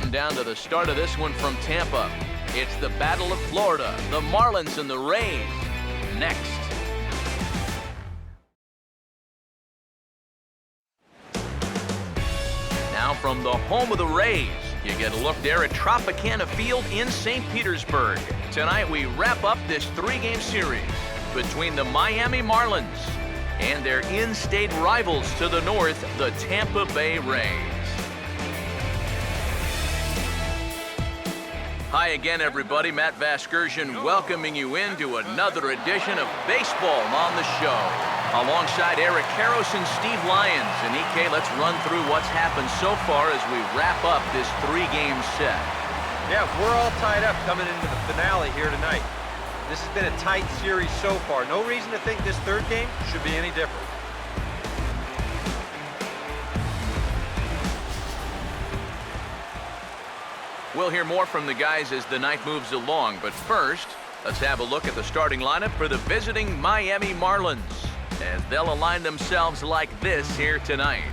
Getting down to the start of this one from Tampa. It's the Battle of Florida, the Marlins and the Rays. Next. Now from the home of the Rays, you get a look there at Tropicana Field in St. Petersburg. Tonight we wrap up this three-game series between the Miami Marlins and their in-state rivals to the north, the Tampa Bay Rays. Hi again, everybody. Matt Vasgersian welcoming you into another edition of Baseball on the Show. Alongside Eric Karros and Steve Lyons. And EK, let's run through what's happened so far as we wrap up this three-game set. Yeah, we're all tied up coming into the finale here tonight. This has been a tight series so far. No reason to think this third game should be any different. We'll hear more from the guys as the night moves along, but first, let's have a look at the starting lineup for the visiting Miami Marlins, as they'll align themselves like this here tonight.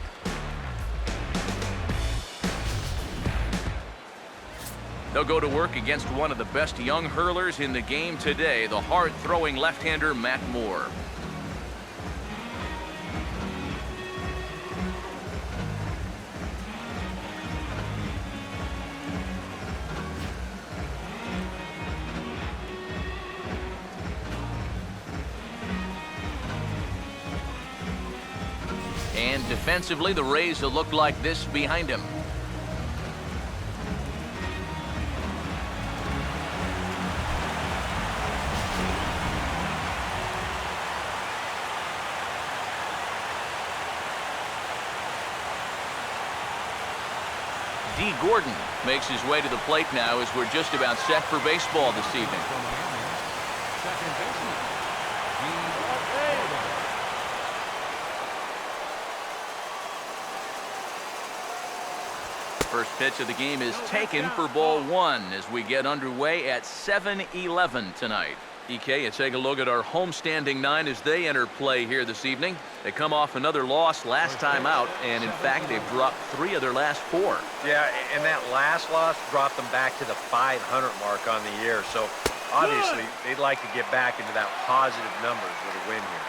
They'll go to work against one of the best young hurlers in the game today, the hard-throwing left-hander Matt Moore. And defensively, the Rays will look like this behind him. D. Gordon makes his way to the plate now as we're just about set for baseball this evening. First pitch of the game is taken for ball one as we get underway at 7-11 tonight. EK, you take a look at our homestanding nine as they enter play here this evening. They come off another loss last time out, and in fact, they've dropped 3 of their last 4. Yeah, and that last loss brought them back to the 500 mark on the year. So obviously, they'd like to get back into that positive numbers with a win here.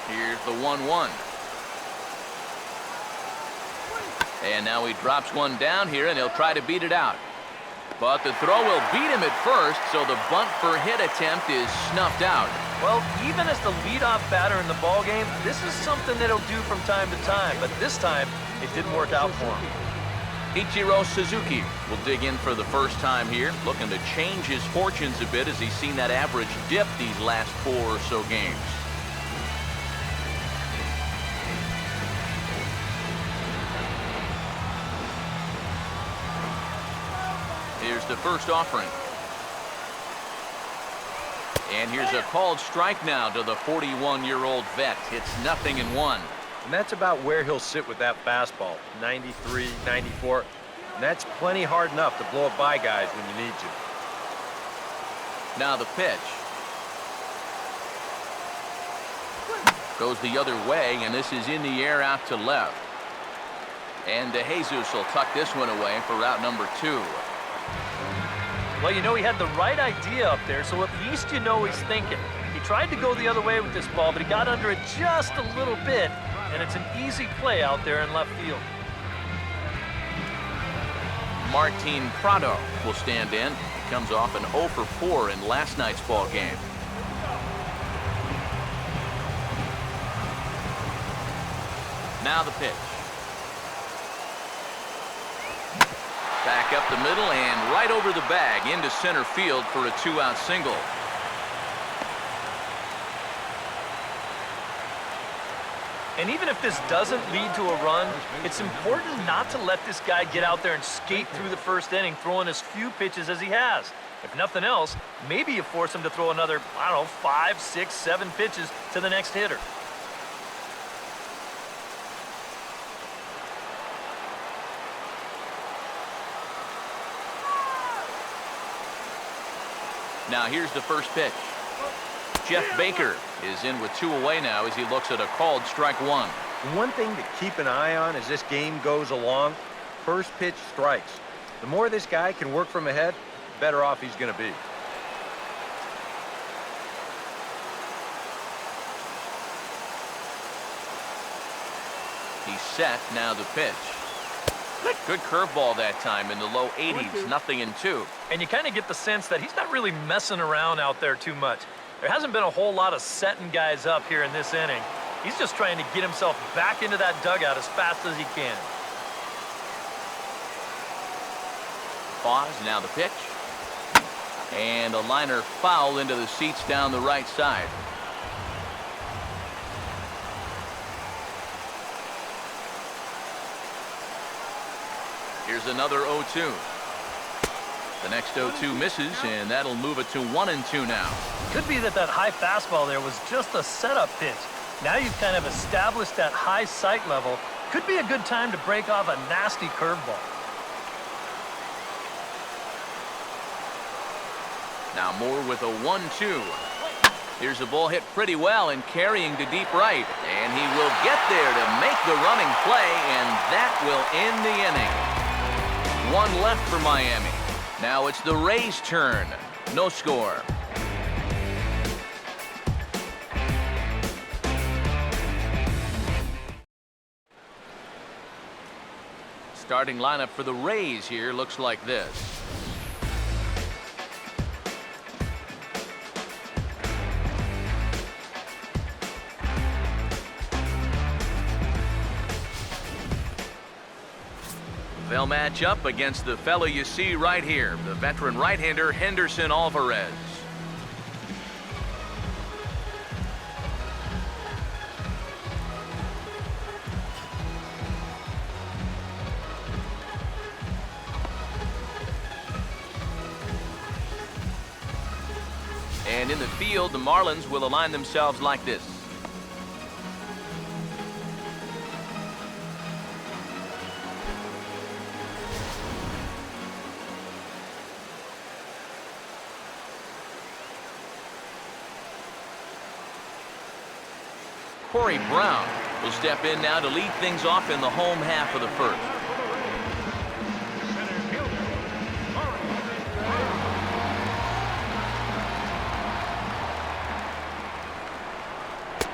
Here's the 1-1. And now he drops one down here, and he'll try to beat it out. But the throw will beat him at first, so the bunt for hit attempt is snuffed out. Well, even as the leadoff batter in the ballgame, this is something that he'll do from time to time. But this time, it didn't work out for him. Ichiro Suzuki will dig in for the first time here, looking to change his fortunes a bit as he's seen that average dip these last 4 or so games. Here's the first offering. And here's a called strike now to the 41-year-old vet. It's 0-1. And that's about where he'll sit with that fastball, 93, 94. And that's plenty hard enough to blow it by guys when you need to. Now the pitch. Goes the other way, and this is in the air out to left. And DeJesus will tuck this one away for route number 2. Well, you know, he had the right idea up there, so at least you know he's thinking. He tried to go the other way with this ball, but he got under it just a little bit, and it's an easy play out there in left field. Martin Prado will stand in. He comes off an 0 for 4 in last night's ball game. Now the pitch. Back up the middle and right over the bag into center field for a 2-out single. And even if this doesn't lead to a run, it's important not to let this guy get out there and skate through the first inning, throwing as few pitches as he has. If nothing else, maybe you force him to throw another, 5, 6, 7 pitches to the next hitter. Now here's the first pitch. Jeff Baker is in with 2 away now as he looks at a called strike 1. One thing to keep an eye on as this game goes along, first pitch strikes. The more this guy can work from ahead, the better off he's going to be. He's set, now the pitch. Good curveball that time in the low 80s, 0-2. And you kind of get the sense that he's not really messing around out there too much. There hasn't been a whole lot of setting guys up here in this inning. He's just trying to get himself back into that dugout as fast as he can. Pause, now the pitch. And a liner foul into the seats down the right side. Here's another 0-2. The next 0-2 misses, and that'll move it to 1-2 now. Could be that high fastball there was just a setup pitch. Now you've kind of established that high sight level. Could be a good time to break off a nasty curveball. Now Moore with a 1-2. Here's a ball hit pretty well and carrying to deep right. And he will get there to make the running play, and that will end the inning. 1 left for Miami. Now it's the Rays' turn. No score. Starting lineup for the Rays here looks like this. They'll match up against the fellow you see right here, the veteran right-hander Henderson Alvarez. And in the field, the Marlins will align themselves like this. Corey Brown will step in now to lead things off in the home half of the first.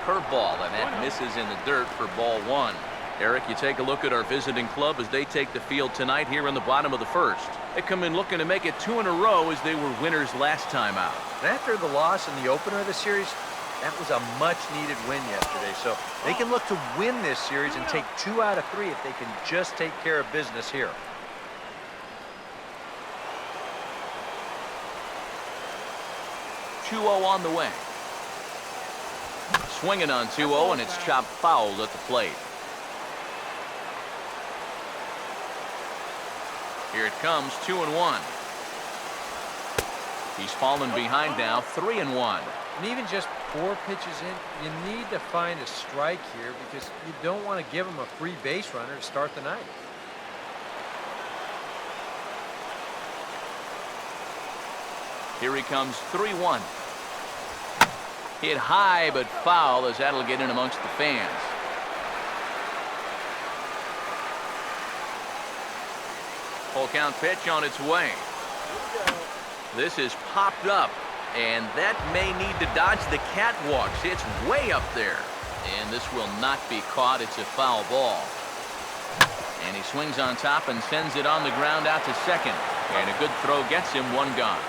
Curveball, and that misses in the dirt for ball 1. Eric, you take a look at our visiting club as they take the field tonight here in the bottom of the first. They come in looking to make it 2 in a row as they were winners last time out. And after the loss in the opener of the series, that was a much-needed win yesterday. So they can look to win this series and take 2 out of 3 if they can just take care of business here. Two-0 on the way. Swinging on 2-0, and it's chopped foul at the plate. Here it comes, 2-1. He's fallen behind now, 3-1. And even just 4 pitches in, you need to find a strike here because you don't want to give him a free base runner to start the night. Here he comes, 3-1. Hit high but foul as that'll get in amongst the fans. Full count pitch on its way. This is popped up, and that may need to dodge the catwalks. It's way up there, and this will not be caught. It's a foul ball. And he swings on top and sends it on the ground out to second, and a good throw gets him 1 gone.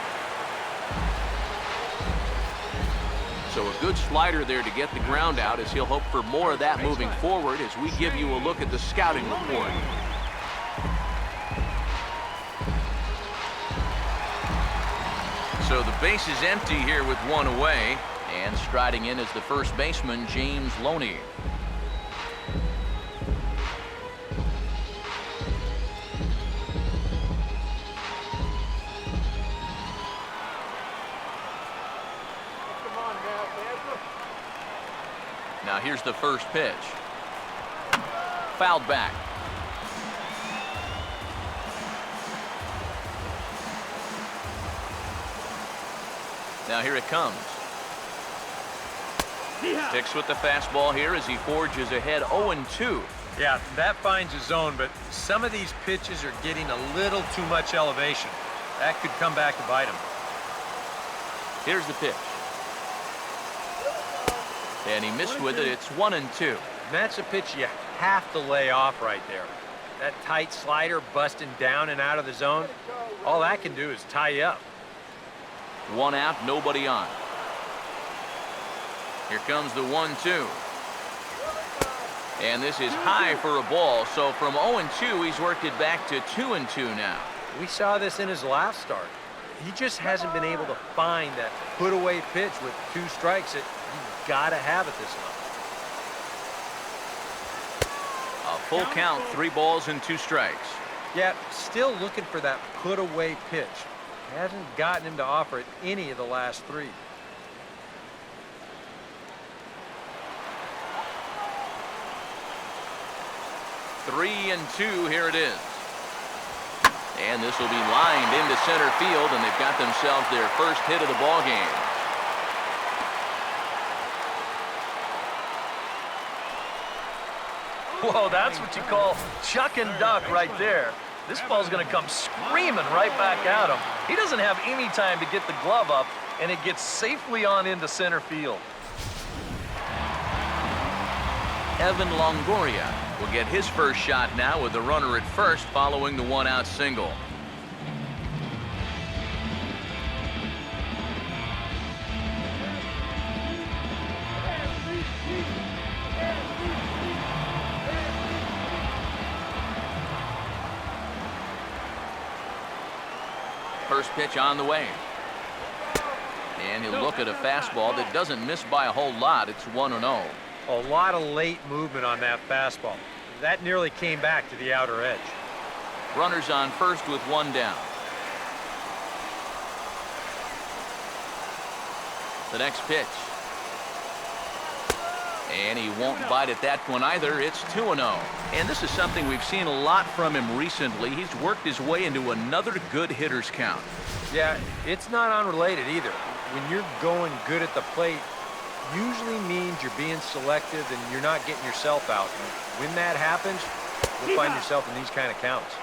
So a good slider there to get the ground out as he'll hope for more of that moving forward as we give you a look at the scouting report. So the base is empty here with 1 away, and striding in is the first baseman, James Loney. Now here's the first pitch. Fouled back. Now here it comes. Picks with the fastball here as he forges ahead 0-2. Yeah, that finds his zone, but some of these pitches are getting a little too much elevation. That could come back to bite him. Here's the pitch. And he missed with it. It's 1-2. And that's a pitch you have to lay off right there. That tight slider busting down and out of the zone, all that can do is tie you up. 1 out, nobody on. Here comes the 1-2. And this is high for a ball, so from 0-2, he's worked it back to 2-2 now. We saw this in his last start. He just hasn't been able to find that put-away pitch with 2 strikes that you gotta have at this level. A full count, 3 balls and 2 strikes. Yeah, still looking for that put-away pitch. Hasn't gotten him to offer it any of the last 3. Three and 2, here it is. And this will be lined into center field, and they've got themselves their first hit of the ball game. Whoa, that's what you call chuck and duck right there. This ball's going to come screaming right back at him. He doesn't have any time to get the glove up, and it gets safely on into center field. Evan Longoria will get his first shot now with the runner at first following the 1-out single. First pitch on the way. And he'll look at a fastball that doesn't miss by a whole lot. It's 1-0. A lot of late movement on that fastball. That nearly came back to the outer edge. Runners on first with 1 down. The next pitch. And he won't bite at that one either. It's 2-0. And this is something we've seen a lot from him recently. He's worked his way into another good hitter's count. Yeah, it's not unrelated either. When you're going good at the plate, usually means you're being selective and you're not getting yourself out. And when that happens, you'll find yourself in these kind of counts.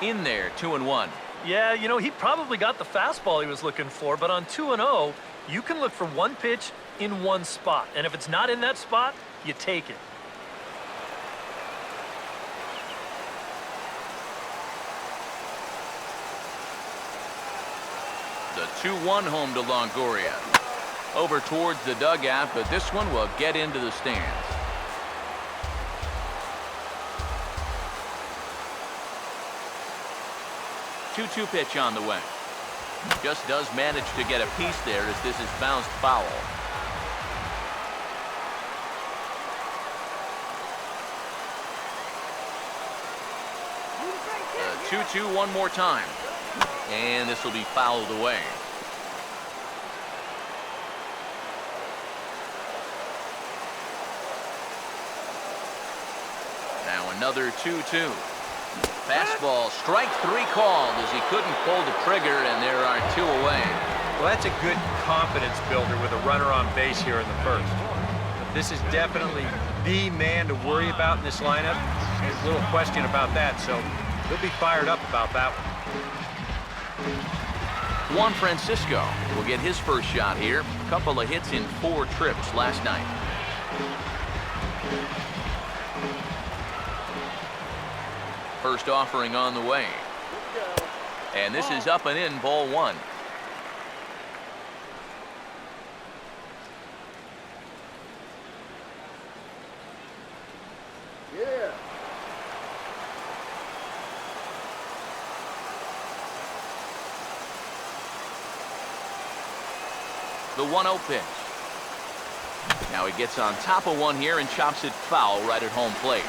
In there, 2-1. Yeah, you know, he probably got the fastball he was looking for, but on 2-0, you can look for one pitch in one spot. And if it's not in that spot, you take it. The 2-1 home to Longoria. Over towards the dugout, but this one will get into the stands. Two-two pitch on the way. Just does manage to get a piece there as this is bounced foul. The 2-2 one more time. And this will be fouled away. Now another 2-2. Fastball, strike 3 called as he couldn't pull the trigger, and there are 2 away. Well, that's a good confidence builder with a runner on base here in the first. But this is definitely the man to worry about in this lineup. There's little question about that, so he'll be fired up about that one. Juan Francisco will get his first shot here. A couple of hits in 4 trips last night. First offering on the way. And this is up and in, ball 1. Yeah. The 1-0 pitch. Now he gets on top of one here and chops it foul right at home plate.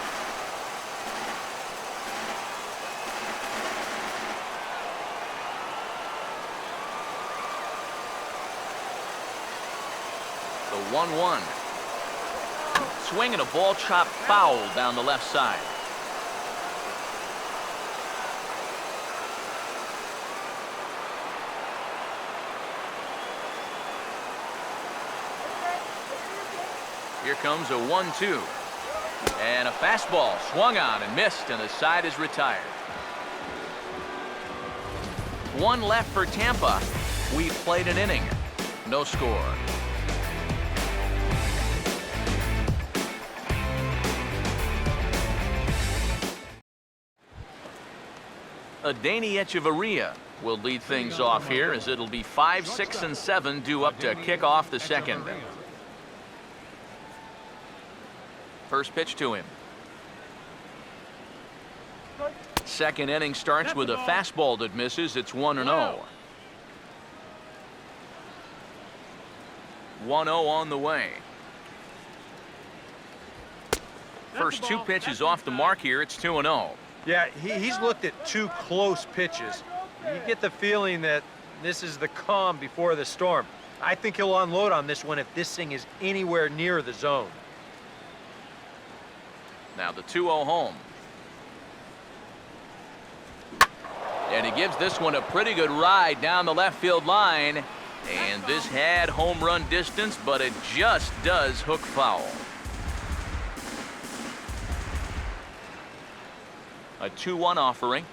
The 1-1. Swinging a ball chopped foul down the left side. Here comes a 1-2. And a fastball swung on and missed, and the side is retired. One left for Tampa. We've played an inning. No score. Adeiny Echeverria will lead things off here, as it'll be 5, 6, and 7 due up to kick off the second. First pitch to him. Second inning starts with a fastball that misses. It's 1-0. 1-0 on the way. First two pitches off the mark here. It's 2-0. Yeah, he's looked at two close pitches. You get the feeling that this is the calm before the storm. I think he'll unload on this one if this thing is anywhere near the zone. Now the 2-0 home. And he gives this one a pretty good ride down the left field line. And this had home run distance, but it just does hook foul. A 2-1 offering.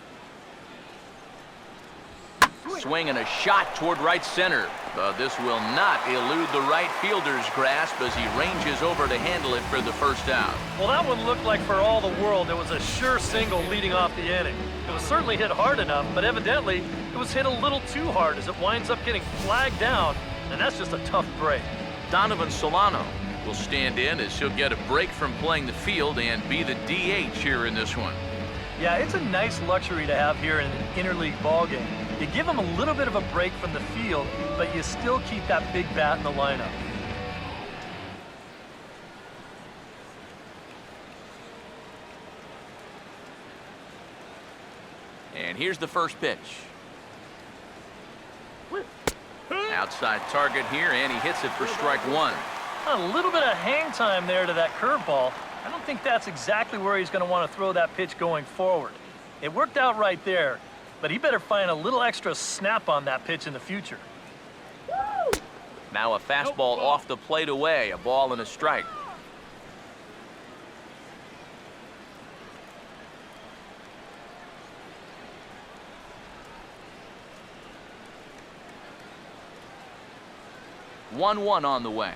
Swing and a shot toward right center. But this will not elude the right fielder's grasp as he ranges over to handle it for the first out. Well, that one looked like for all the world it was a sure single leading off the inning. It was certainly hit hard enough, but evidently it was hit a little too hard as it winds up getting flagged down, and that's just a tough break. Donovan Solano will stand in as he'll get a break from playing the field and be the DH here in this one. Yeah, it's a nice luxury to have here in an interleague ballgame. You give him a little bit of a break from the field, but you still keep that big bat in the lineup. And here's the first pitch. Outside target here, and he hits it for strike one. A little bit of hang time there to that curveball. I don't think that's exactly where he's going to want to throw that pitch going forward. It worked out right there, but he better find a little extra snap on that pitch in the future. Now a fastball off the plate away, a ball and a strike. One on the way.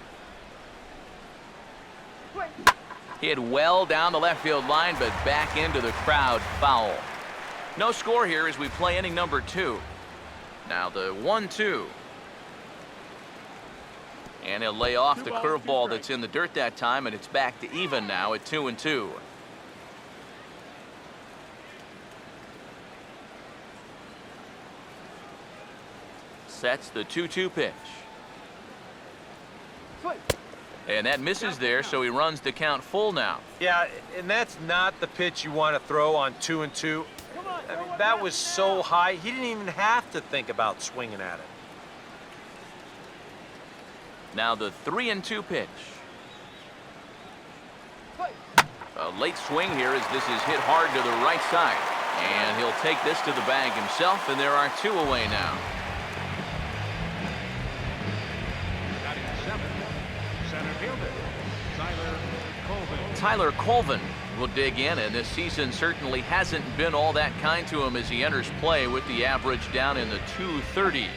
Hit well down the left field line, but back into the crowd, foul. No score here as we play inning number 2. Now the 1-2. And he'll lay off the curveball that's in the dirt that time, and it's back to even now at 2-2. Sets the 2-2 pitch. And that misses there, so he runs the count full now. Yeah, and that's not the pitch you want to throw on 2-2. I mean, that was so high, he didn't even have to think about swinging at it. Now the 3-2 pitch. A late swing here as this is hit hard to the right side. And he'll take this to the bag himself, and there are 2 away now. Tyler Colvin will dig in, and this season certainly hasn't been all that kind to him as he enters play with the average down in the 230s.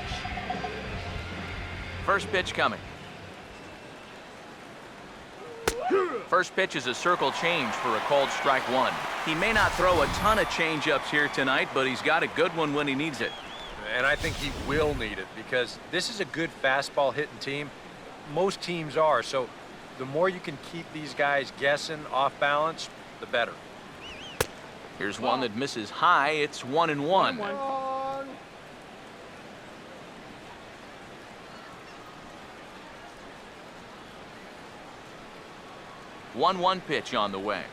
First pitch coming. First pitch is a circle change for a called strike one. He may not throw a ton of change-ups here tonight, but he's got a good one when he needs it. And I think he will need it because this is a good fastball hitting team. Most teams are, so the more you can keep these guys guessing off balance, the better. Here's one that misses high. It's 1-1. 1-1 pitch on the way.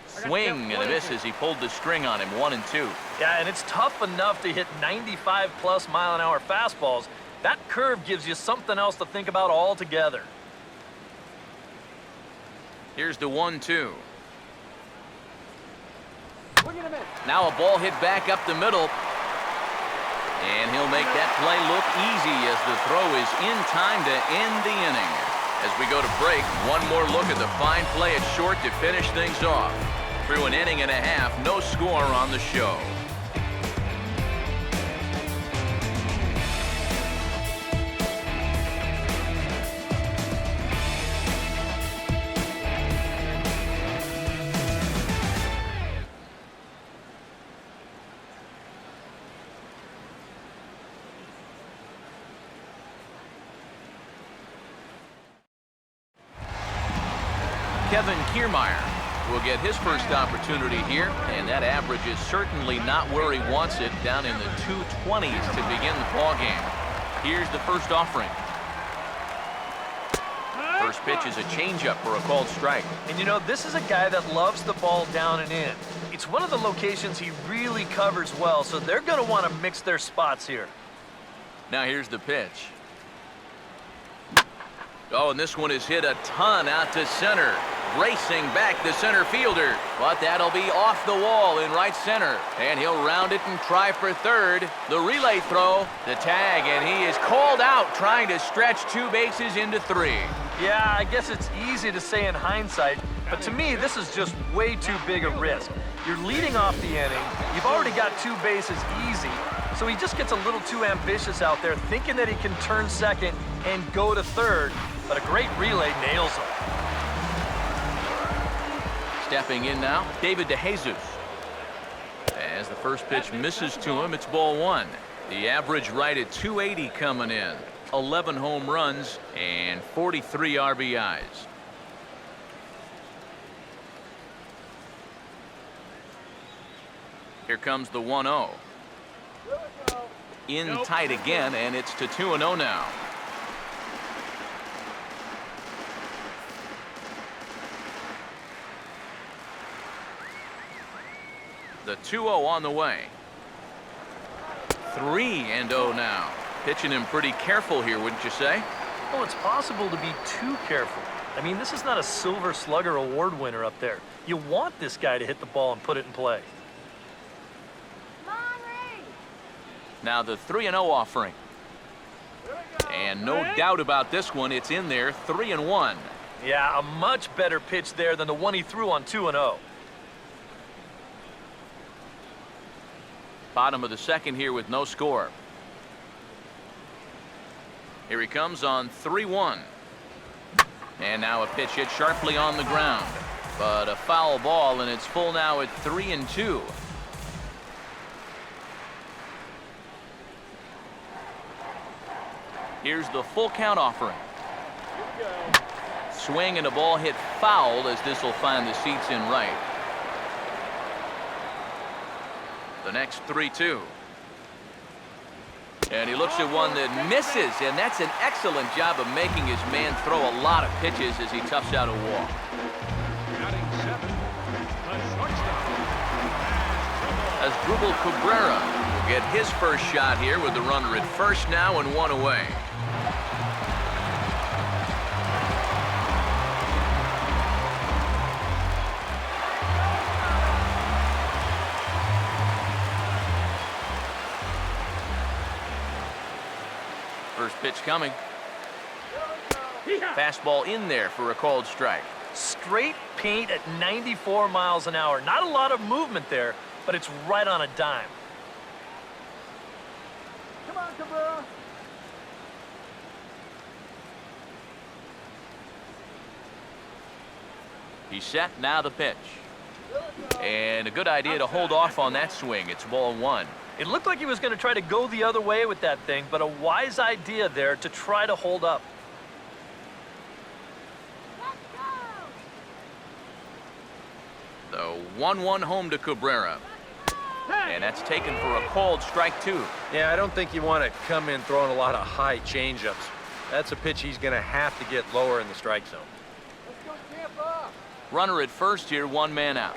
Swing and a miss as he pulled the string on him. 1-2. Yeah, and it's tough enough to hit 95+ mile-an-hour fastballs. That curve gives you something else to think about altogether. Here's the 1-2. Now a ball hit back up the middle. And he'll make that play look easy as the throw is in time to end the inning. As we go to break, one more look at the fine play at short to finish things off. Through an inning and a half, no score on the show. Kevin Kiermaier will get his first opportunity here, and that average is certainly not where he wants it, down in the 220s to begin the ballgame. Here's the first offering. First pitch is a changeup for a called strike. And you know, this is a guy that loves the ball down and in. It's one of the locations he really covers well, so they're going to want to mix their spots here. Now here's the pitch. Oh, and this one is hit a ton out to center. Racing back the center fielder, but that'll be off the wall in right center. And he'll round it and try for third. The relay throw, the tag, and he is called out trying to stretch two bases into three. Yeah, I guess it's easy to say in hindsight, but to me, this is just way too big a risk. You're leading off the inning. You've already got two bases easy, so he just gets a little too ambitious out there, thinking that he can turn second and go to third, but a great relay nails him. Stepping in now, David DeJesus. As the first pitch misses to him, it's ball one. The average right at 280 coming in. 11 home runs and 43 RBIs. Here comes the 1-0. In tight again, and it's to 2-0 now. The 2-0 on the way. 3-0 now. Pitching him pretty careful here, wouldn't you say? Well, it's possible to be too careful. I mean, this is not a Silver Slugger award winner up there. You want this guy to hit the ball and put it in play. Now the 3-0 offering. And no doubt about this one, it's in there, 3-1. Yeah, a much better pitch there than the one he threw on 2-0. Bottom of the second here with no score. Here he comes on 3-1. And now a pitch hit sharply on the ground. But a foul ball, and it's full now at 3-2. Here's the full count offering. Swing and a ball hit foul as this will find the seats in right. The next 3-2. And he looks at one that misses, and that's an excellent job of making his man throw a lot of pitches as he toughs out a walk. As Drupal Cabrera will get his first shot here with the runner at first now and one away. First pitch coming. Fastball in there for a called strike. Straight paint at 94 miles an hour. Not a lot of movement there, but it's right on a dime. Come on, Cabrera. He's set, now the pitch. And a good idea to hold off on that swing. It's ball one. It looked like he was going to try to go the other way with that thing, but a wise idea there to try to hold up. The 1-1 home to Cabrera. And that's taken for a called strike two. Yeah, I don't think you want to come in throwing a lot of high changeups. That's a pitch he's going to have to get lower in the strike zone. Runner at first here, one man out.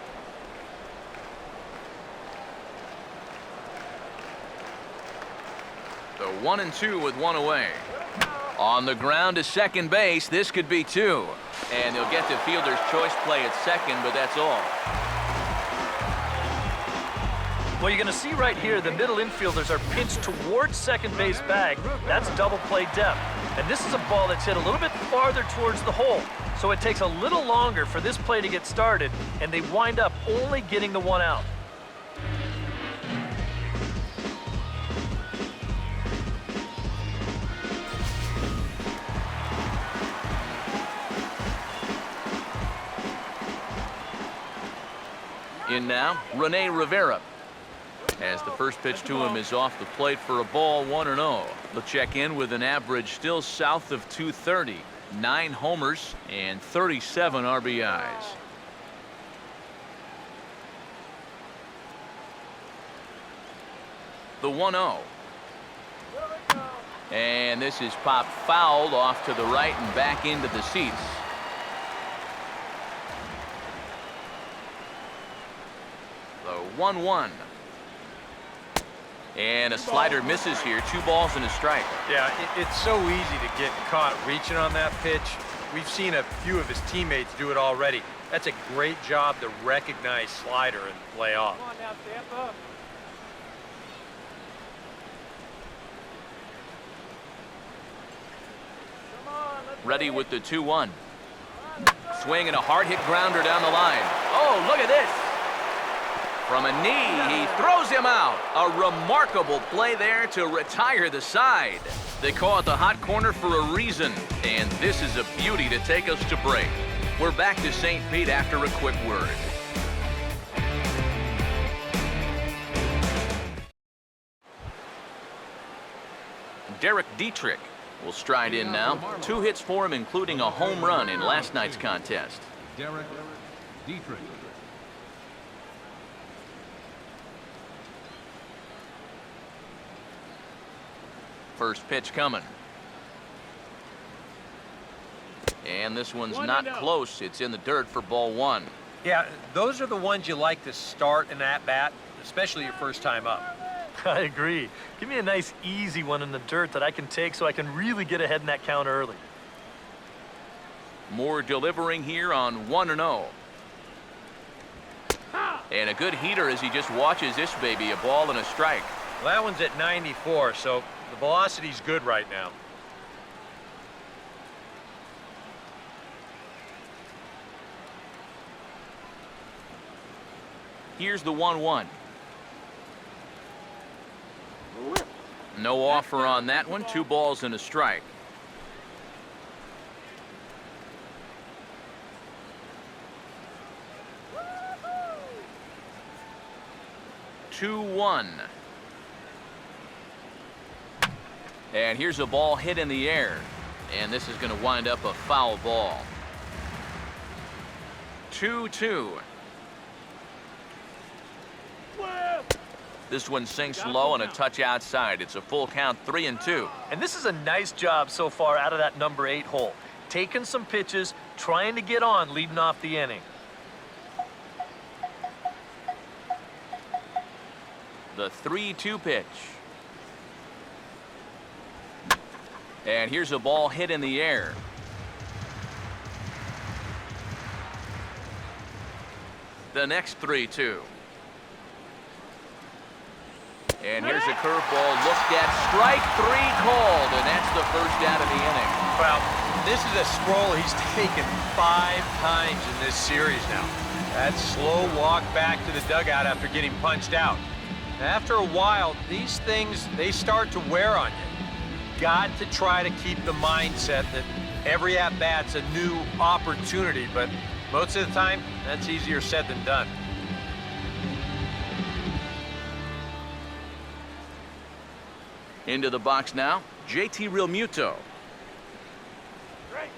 The 1-2 with one away. On the ground to second base, this could be two. And they'll get the fielder's choice play at second, but that's all. Well, you're going to see right here the middle infielders are pinched towards second base bag. That's double play depth. And this is a ball that's hit a little bit farther towards the hole. So it takes a little longer for this play to get started, and they wind up only getting the one out. In now, Rene Rivera. As the first pitch to him is off the plate for a ball, 1-0. He'll check in with an average still south of 230. 9 homers and 37 RBIs. The 1-0. And this is popped fouled off to the right and back into the seats. The 1-1. And a slider misses here. 2 balls and a strike. Yeah, it's so easy to get caught reaching on that pitch. We've seen a few of his teammates do it already. That's a great job to recognize slider and lay off. Come on now, Tampa. Come on, let's Ready with the 2-1. Swing and a hard hit grounder down the line. Oh, look at this. From a knee, he throws him out. A remarkable play there to retire the side. They call it the hot corner for a reason, and this is a beauty to take us to break. We're back to St. Pete after a quick word. Derek Dietrich will stride in now. 2 hits for him, including a home run in last night's contest. Derek Dietrich. First pitch coming. And this one's not close. It's in the dirt for ball 1. Yeah, those are the ones you like to start an at-bat, especially your first time up. I agree. Give me a nice, easy one in the dirt that I can take so I can really get ahead in that count early. Moore delivering here on 1-0. And a good heater as he just watches this baby, a ball and a strike. Well, that one's at 94, so the velocity's good right now. Here's the 1-1. No offer on that one. 2 balls and a strike. Two-one. And here's a ball hit in the air. And this is going to wind up a foul ball. 2-2. This one sinks low and a touch outside. It's a full count, 3-2. And this is a nice job so far out of that number 8 hole. Taking some pitches, trying to get on, leading off the inning. The 3-2 pitch. And here's a ball hit in the air. The next 3-2. And here's a curveball looked at. Strike 3 called, and that's the first out of the inning. Well, this is a scroll he's taken 5 times in this series now. That slow walk back to the dugout after getting punched out. After a while, these things, they start to wear on you. Got to try to keep the mindset that every at-bat's a new opportunity, but most of the time, that's easier said than done. Into the box now, JT Realmuto.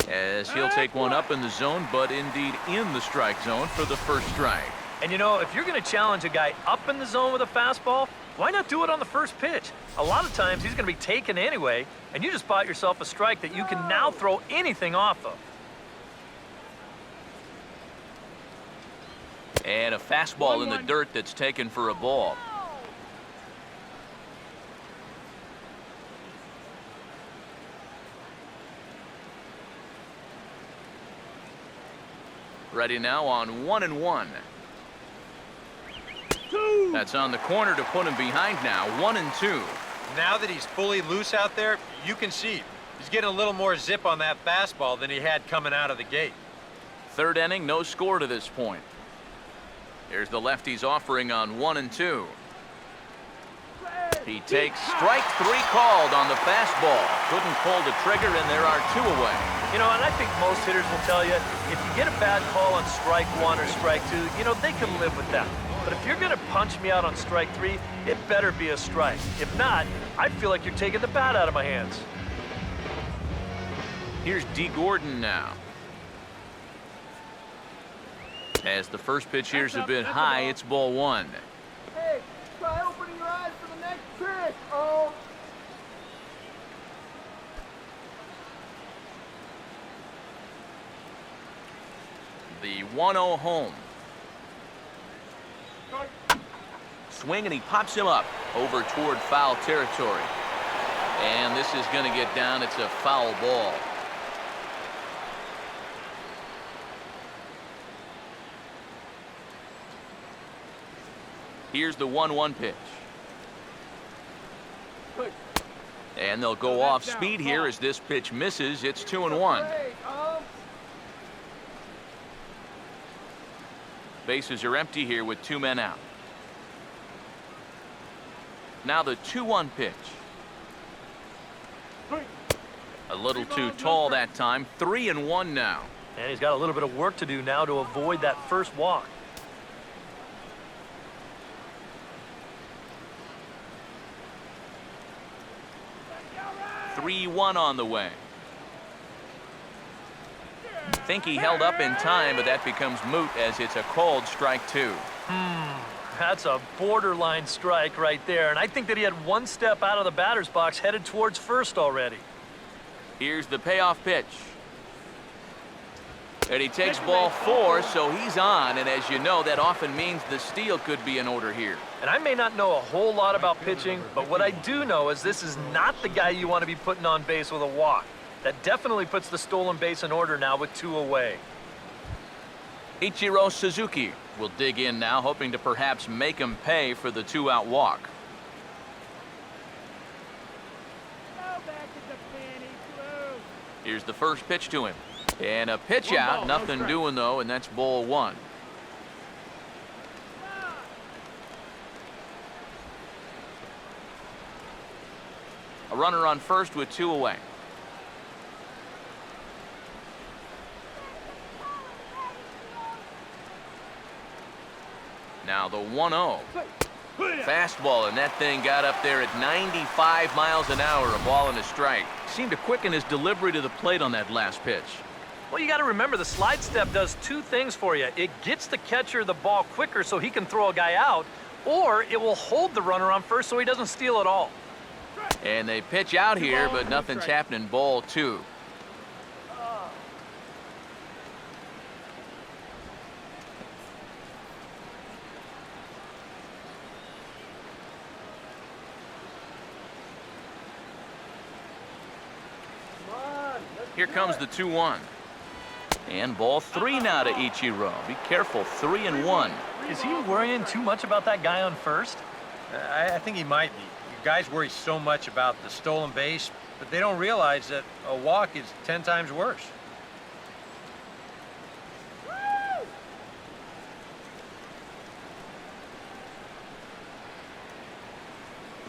As he'll take one up in the zone, but indeed in the strike zone for the first strike. And you know, if you're going to challenge a guy up in the zone with a fastball, why not do it on the first pitch? A lot of times he's going to be taken anyway, and you just bought yourself a strike that you can now throw anything off of. And a fastball in the dirt that's taken for a ball. Ready now on 1-1. That's on the corner to put him behind now, 1-2. Now that he's fully loose out there, you can see he's getting a little more zip on that fastball than he had coming out of the gate. Third inning, no score to this point. Here's the lefty's offering on 1-2. He takes strike 3 called on the fastball. Couldn't pull the trigger, and there are 2 away. You know, and I think most hitters will tell you, if you get a bad call on strike 1 or strike 2, you know, they can live with that. But if you're going to punch me out on strike 3, it better be a strike. If not, I feel like you're taking the bat out of my hands. Here's D. Gordon now. As the first pitch here's a bit high, it's ball 1. Hey, try opening your eyes for the next trick. Oh. The 1-0 home. Swing, and he pops him up over toward foul territory. And this is going to get down. It's a foul ball. Here's the 1-1 pitch. And they'll go off speed here as this pitch misses. It's 2-1. Bases are empty here with 2 men out. Now the 2-1 pitch. A little too tall that time. 3-1 now. And he's got a little bit of work to do now to avoid that first walk. 3-1 on the way. Think he held up in time, but that becomes moot as it's a called strike 2. That's a borderline strike right there. And I think that he had 1 step out of the batter's box headed towards first already. Here's the payoff pitch. And he takes ball 4, so he's on. And as you know, that often means the steal could be in order here. And I may not know a whole lot about pitching, but what I do know is this is not the guy you want to be putting on base with a walk. That definitely puts the stolen base in order now with 2 away. Ichiro Suzuki will dig in now, hoping to perhaps make him pay for the 2-out walk. Here's the first pitch to him. And a pitch out, nothing doing though, and that's ball 1. A runner on first with 2 away. Now the 1-0. Fastball, and that thing got up there at 95 miles an hour, a ball and a strike. Seemed to quicken his delivery to the plate on that last pitch. Well, you got to remember the slide step does 2 things for you. It gets the catcher the ball quicker so he can throw a guy out, or it will hold the runner on first so he doesn't steal at all. And they pitch out here, but nothing's happening. Ball 2. Here comes the 2-1. And ball 3 now to Ichiro. Be careful, 3-1. Is he worrying too much about that guy on first? I think he might be. You guys worry so much about the stolen base, but they don't realize that a walk is 10 times worse.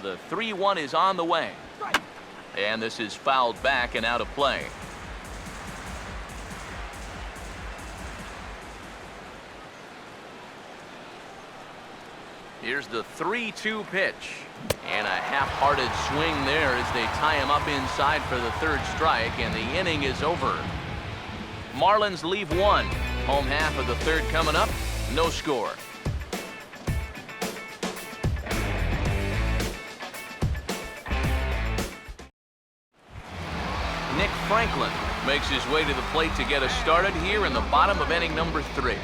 The 3-1 is on the way. And this is fouled back and out of play. Here's the 3-2 pitch. And a half-hearted swing there as they tie him up inside for the 3rd strike, and the inning is over. Marlins leave 1. Home half of the 3rd coming up. No score. Nick Franklin makes his way to the plate to get us started here in the bottom of inning number 3.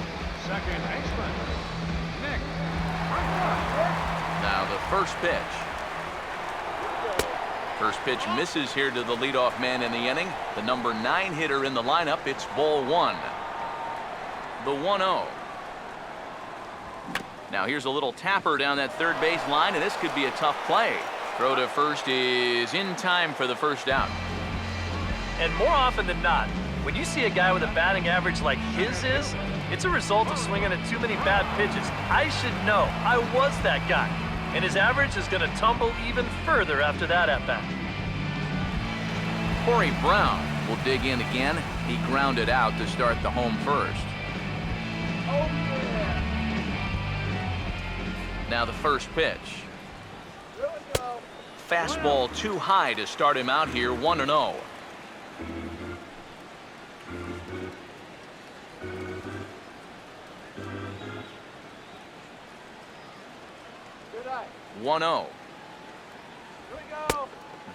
Second baseman, Nick. Now the first pitch. First pitch misses here to the leadoff man in the inning. The number 9 hitter in the lineup. It's ball 1. The 1-0. Now here's a little tapper down that third base line, and this could be a tough play. Throw to first is in time for the first out. And more often than not, when you see a guy with a batting average like his is, it's a result of swinging at too many bad pitches. I should know. I was that guy. And his average is going to tumble even further after that at-bat. Corey Brown will dig in again. He grounded out to start the home first. Oh, yeah. Now the first pitch. Here we go. Fastball too high to start him out here, 1-0. Good eye. 1-0. Here we go.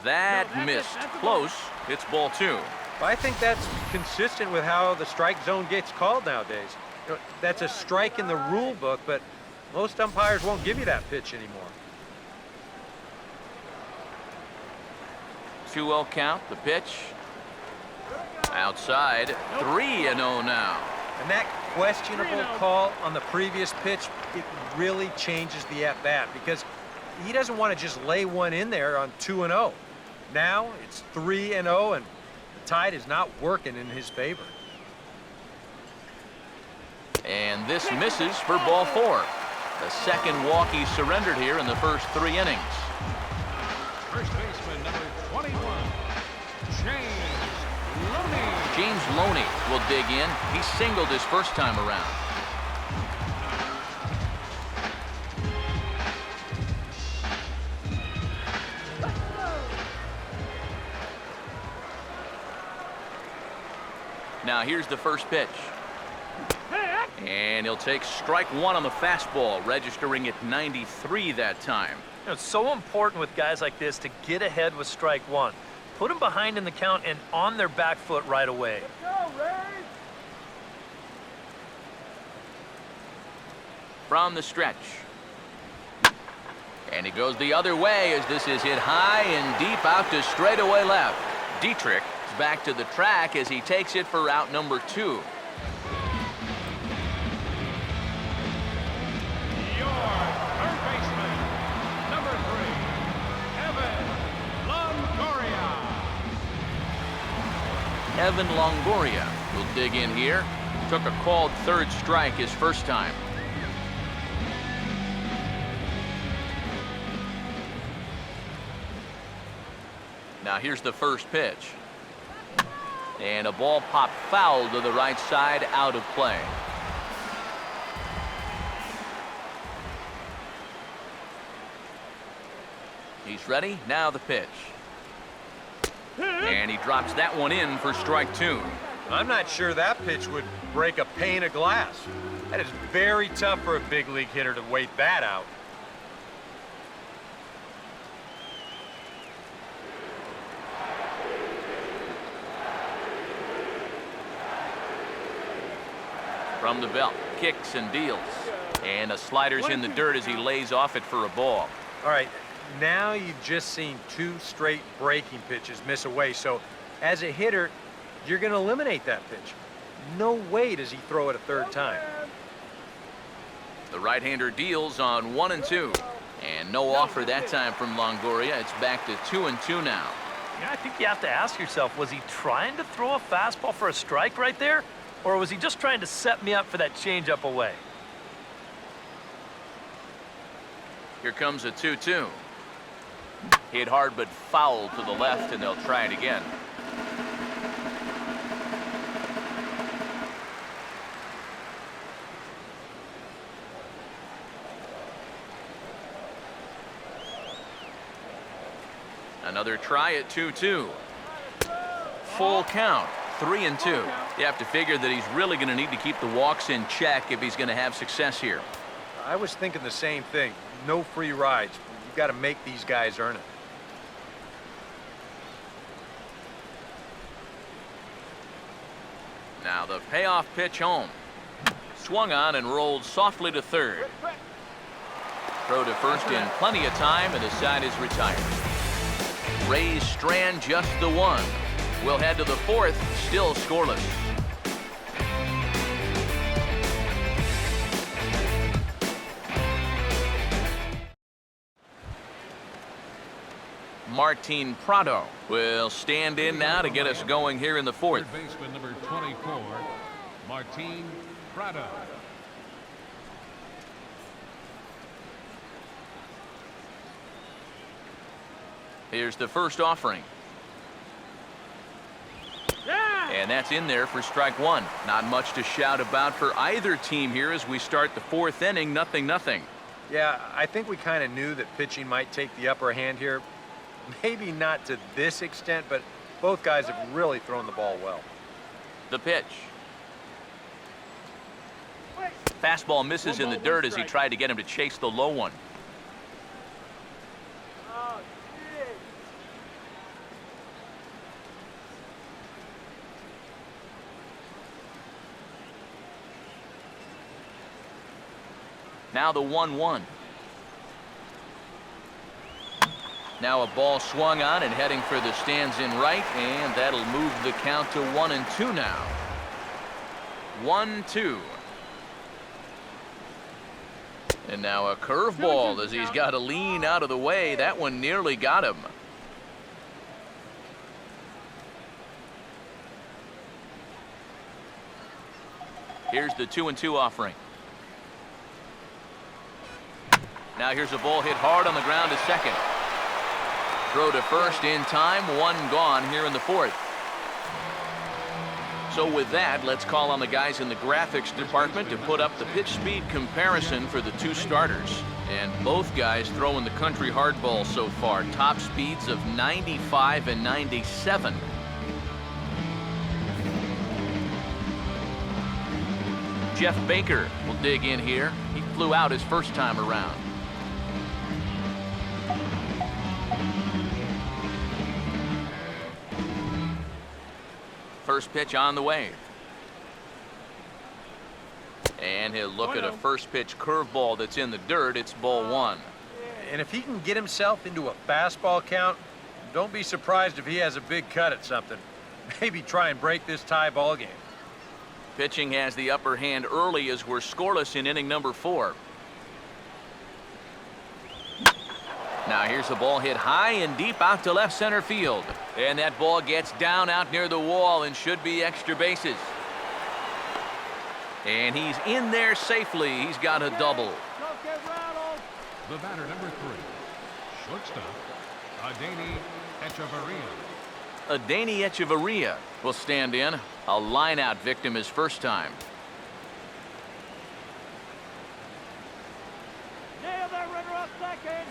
That missed. Close. It's ball 2. I think that's consistent with how the strike zone gets called nowadays. You know, that's a strike in the rule book, but most umpires won't give you that pitch anymore. 2-0 count. The pitch. Outside. 3-0 now. And that questionable call on the previous pitch, it really changes the at-bat because he doesn't want to just lay one in there on 2-0. Now it's 3-0, and the tide is not working in his favor. And this misses for ball 4. The second walk he surrendered here in the first 3 innings. First baseman, number 21, James Loney will dig in. He singled his first time around. Now here's the first pitch. And he'll take strike 1 on the fastball, registering at 93 that time. You know, it's so important with guys like this to get ahead with strike 1. Put them behind in the count and on their back foot right away. Let's go, Ray. From the stretch. And he goes the other way as this is hit high and deep out to straightaway left. Dietrich is back to the track as he takes it for out number 2. your third baseman, number 3, Evan Longoria will dig in here. Took a called third strike his first time. Now here's the first pitch. And a ball popped foul to the right side, out of play. He's ready. Now the pitch. And he drops that one in for strike 2. I'm not sure that pitch would break a pane of glass. That is very tough for a big league hitter to wait that out. From the belt, kicks and deals. And a slider's in the dirt as he lays off it for a ball. All right, now you've just seen 2 straight breaking pitches miss away. So as a hitter, you're going to eliminate that pitch. No way does he throw it a third time. The right-hander deals on 1 and 2. And no offer that time from Longoria. It's back to 2 and 2 now. Yeah, I think you have to ask yourself, was he trying to throw a fastball for a strike right there? Or was he just trying to set me up for that changeup away? Here comes a 2-2. Hit hard but foul to the left, and they'll try it again. Another try at 2-2. Full count, 3 and 2. You have to figure that he's really going to need to keep the walks in check if he's going to have success here. I was thinking the same thing. No free rides. You've got to make these guys earn it. Now the payoff pitch home. Swung on and rolled softly to third. Throw to first in plenty of time, and the side is retired. Rays strand just the 1. We'll head to the 4th, still scoreless. Martin Prado will stand in now to get us going here in the fourth. Third baseman number 24, Martin Prado. Here's the first offering. And that's in there for strike one. Not much to shout about for either team here as we start the fourth inning, 0-0. Yeah, I think we kind of knew that pitching might take the upper hand here. Maybe not to this extent, but both guys have really thrown the ball well. The pitch. Fastball misses in the dirt as he tried to get him to chase the low one. Now the 1-1. Now a ball swung on and heading for the stands in right, and that'll move the count to 1-2 now. 1-2. And now a curveball as he's got to lean out of the way. That one nearly got him. Here's the 2-2 offering. Now here's a ball hit hard on the ground to second. Throw to first in time, one gone here in the fourth. So with that, let's call on the guys in the graphics department to put up the pitch speed comparison for the two starters. And both guys throwing the country hardball so far. Top speeds of 95 and 97. Jeff Baker will dig in here. He flew out his first time around. First pitch on the way. And he'll look at a first pitch curveball that's in the dirt. It's ball one. And if he can get himself into a fastball count, don't be surprised if he has a big cut at something. Maybe try and break this tie ball game. Pitching has the upper hand early as we're scoreless in inning number 4. Now here's the ball hit high and deep out to left center field. And that ball gets down out near the wall and should be extra bases. And he's in there safely. He's got a double. Don't get rattled. The batter, number 3, shortstop, Adani Echeverria will stand in. A line-out victim his first time. Nail that runner off second.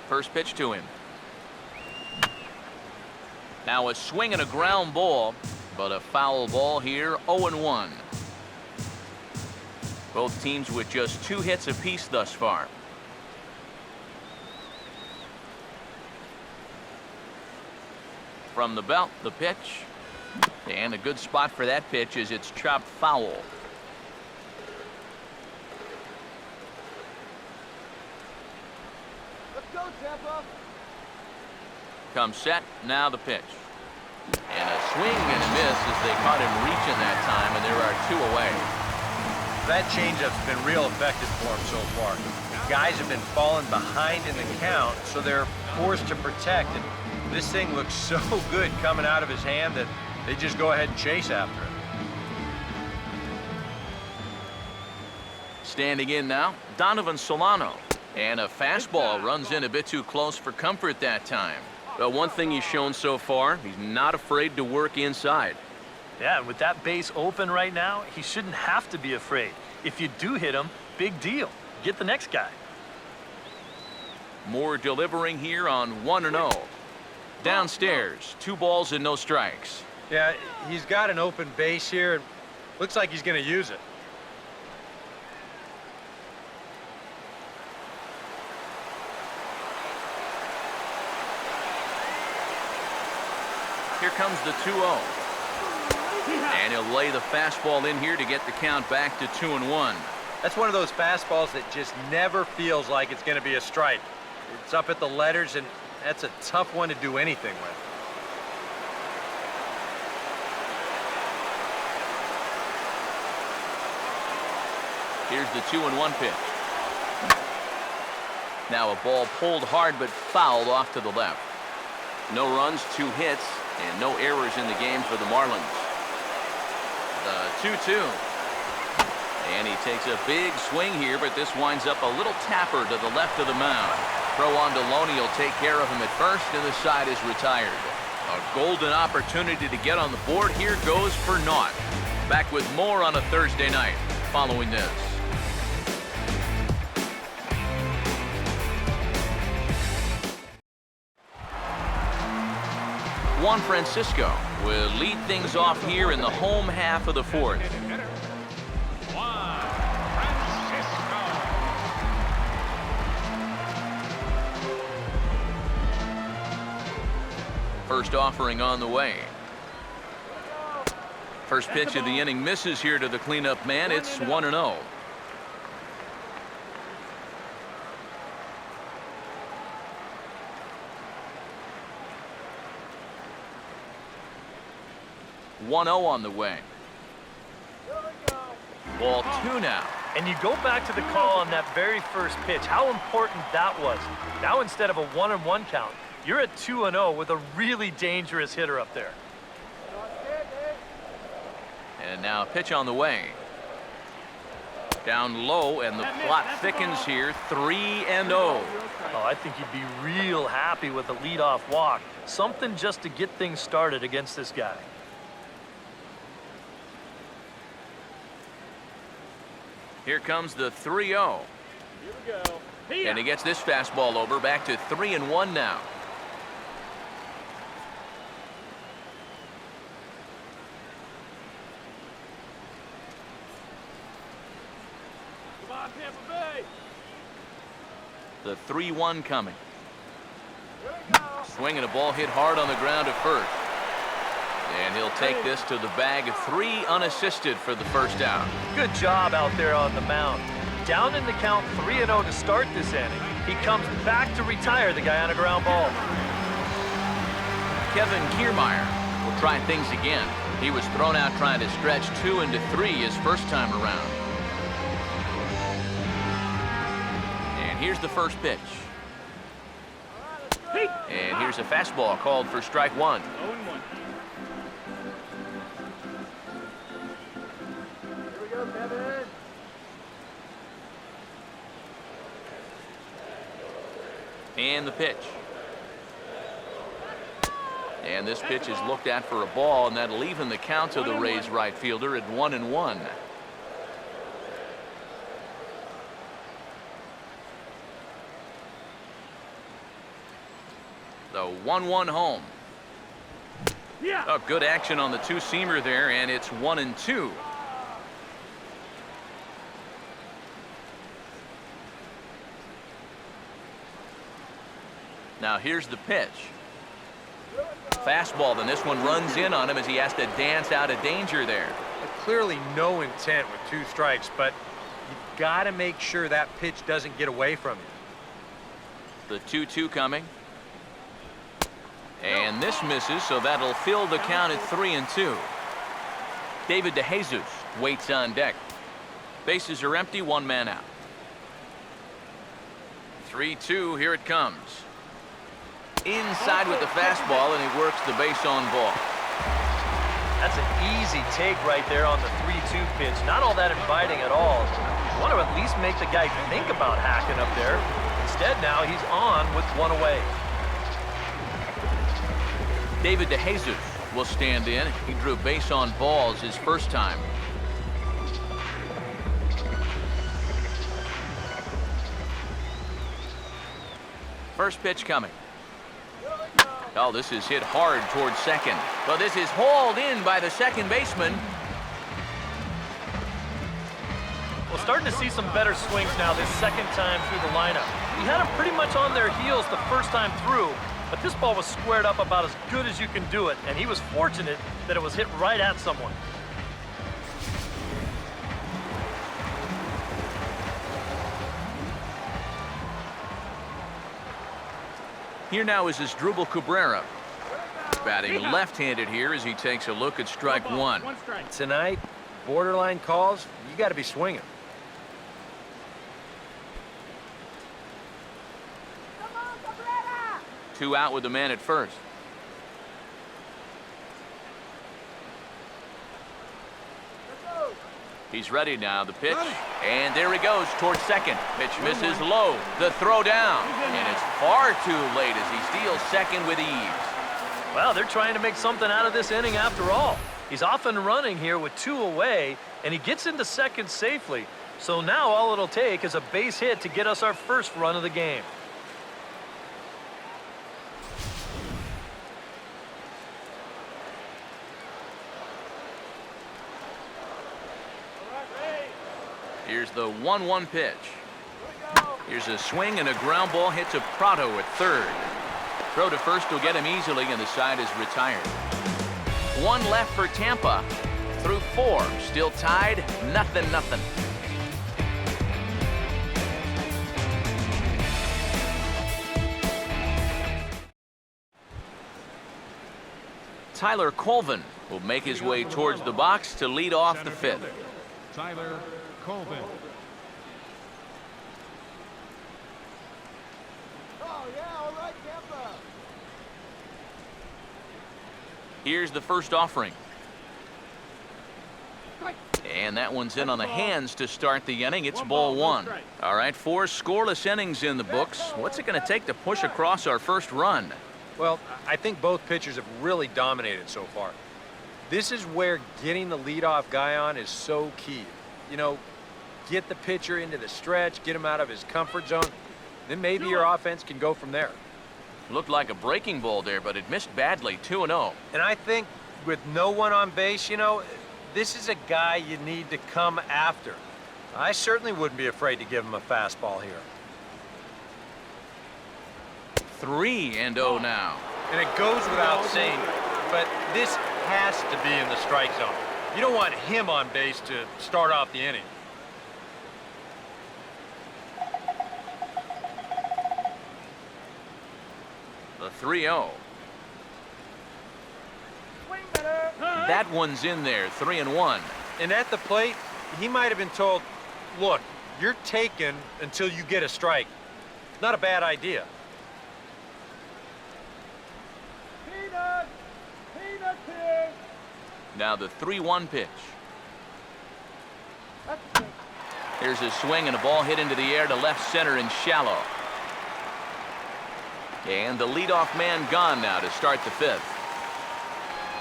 First pitch to him. Now a swing and a ground ball, but a foul ball here, 0-1. Both teams with just 2 hits apiece thus far. From the belt, the pitch. And a good spot for that pitch as it's chopped foul. Let's go, Tampa. Comes set, now the pitch. And a swing and a miss as they caught him reaching that time, and there are 2 away. That changeup's been real effective for him so far. Guys have been falling behind in the count, so they're forced to protect. And this thing looks so good coming out of his hand that they just go ahead and chase after it. Standing in now, Donovan Solano. And a fastball runs in a bit too close for comfort that time. But one thing he's shown so far, he's not afraid to work inside. Yeah, and with that base open right now, he shouldn't have to be afraid. If you do hit him, big deal. Get the next guy. Moore delivering here on 1-0. Downstairs, 2 balls and no strikes. Yeah, he's got an open base here, and looks like he's going to use it. Here comes the 2-0. And he'll lay the fastball in here to get the count back to 2-1. That's one of those fastballs that just never feels like it's going to be a strike. It's up at the letters, and that's a tough one to do anything with. Here's the 2-1 pitch. Now a ball pulled hard but fouled off to the left. No runs, 2 hits, and no errors in the game for the Marlins. The 2-2. And he takes a big swing here, but this winds up a little tapper to the left of the mound. Throw on to Loney will take care of him at first, and the side is retired. A golden opportunity to get on the board here goes for naught. Back with more on a Thursday night following this. Juan Francisco will lead things off here in the home half of the 4th. First offering on the way. First pitch of the inning misses here to the cleanup man. It's 1-0. On the way. Ball 2 now. And you go back to the call on that very first pitch, how important that was. Now instead of a 1-1 count, you're at 2-0 with a really dangerous hitter up there. And now a pitch on the way. Down low, and the plot thickens here. 3-0. Oh, I think you'd be real happy with a leadoff walk. Something just to get things started against this guy. Here comes the 3-0. Here we go. And he gets this fastball over. Back to 3-1 now. Come on, Tampa Bay. The 3-1 coming. Here we go. Swinging a ball hit hard on the ground at first. And he'll take this to the bag. 3 unassisted for the first out. Good job out there on the mound. Down in the count, 3-0 to start this inning. He comes back to retire the guy on a ground ball. Kevin Kiermaier will try things again. He was thrown out trying to stretch 2 into 3 his first time around. And here's the first pitch. And here's a fastball called for strike 1. 0-1. Here we go, Kevin. And the pitch. And this pitch is looked at for a ball, and that'll even the count to the Rays right fielder at 1-1. The 1-1 home. Yeah. Oh, good action on the 2-seamer there, and it's 1-2. Now here's the pitch. Fastball, then this one runs in on him as he has to dance out of danger there. Clearly no intent with 2 strikes, but you've got to make sure that pitch doesn't get away from you. The 2-2 coming. And this misses, so that'll fill the count at 3-2. David DeJesus waits on deck. Bases are empty, 1 man out. 3-2, here it comes. Inside with the fastball, and he works the base on ball. That's an easy take right there on the 3-2 pitch. Not all that inviting at all. You want to at least make the guy think about hacking up there. Instead, now he's on with 1 away. David DeJesus will stand in. He drew base on balls his first time. First pitch coming. Oh, this is hit hard towards second. But this is hauled in by the second baseman. Well, starting to see some better swings now this second time through the lineup. He had them pretty much on their heels the first time through, but this ball was squared up about as good as you can do it, and he was fortunate that it was hit right at someone. Here now is Asdrubal Cabrera. Batting left-handed here as he takes a look at strike 1. Tonight, borderline calls, you got to be swinging. Two out with the man at first. He's ready now, the pitch. And there he goes towards second. Pitch misses low. The throw down. And it's far too late as he steals second with ease. Well, they're trying to make something out of this inning after all. He's off and running here with 2 away, and he gets into second safely. So now all it'll take is a base hit to get us our first run of the game. Here's the 1-1 pitch. Here's a swing and a ground ball hit to Prado at third. Throw to first will get him easily, and the side is retired. One left for Tampa. Through 4, still tied, 0-0. Tyler Colvin will make his way towards the box to lead off the 5th. Tyler Colvin. Oh, yeah, all right, Tampa. Here's the first offering. And that one's in on the hands to start the inning. It's ball 1. All right, 4 scoreless innings in the books. What's it going to take to push across our first run? Well, I think both pitchers have really dominated so far. This is where getting the leadoff guy on is so key. You know, get the pitcher into the stretch, get him out of his comfort zone, then maybe your offense can go from there. Looked like a breaking ball there, but it missed badly, 2-0. And I think with no one on base, you know, this is a guy you need to come after. I certainly wouldn't be afraid to give him a fastball here. 3-0 now. And it goes without saying, but this has to be in the strike zone. You don't want him on base to start off the inning. The 3-0. That one's in there, 3-1. And at the plate, he might have been told, look, you're taken until you get a strike. Not a bad idea. Peanut here. Now the 3-1 pitch. Here's a swing and a ball hit into the air to left center and shallow. And the leadoff man gone now to start the 5th.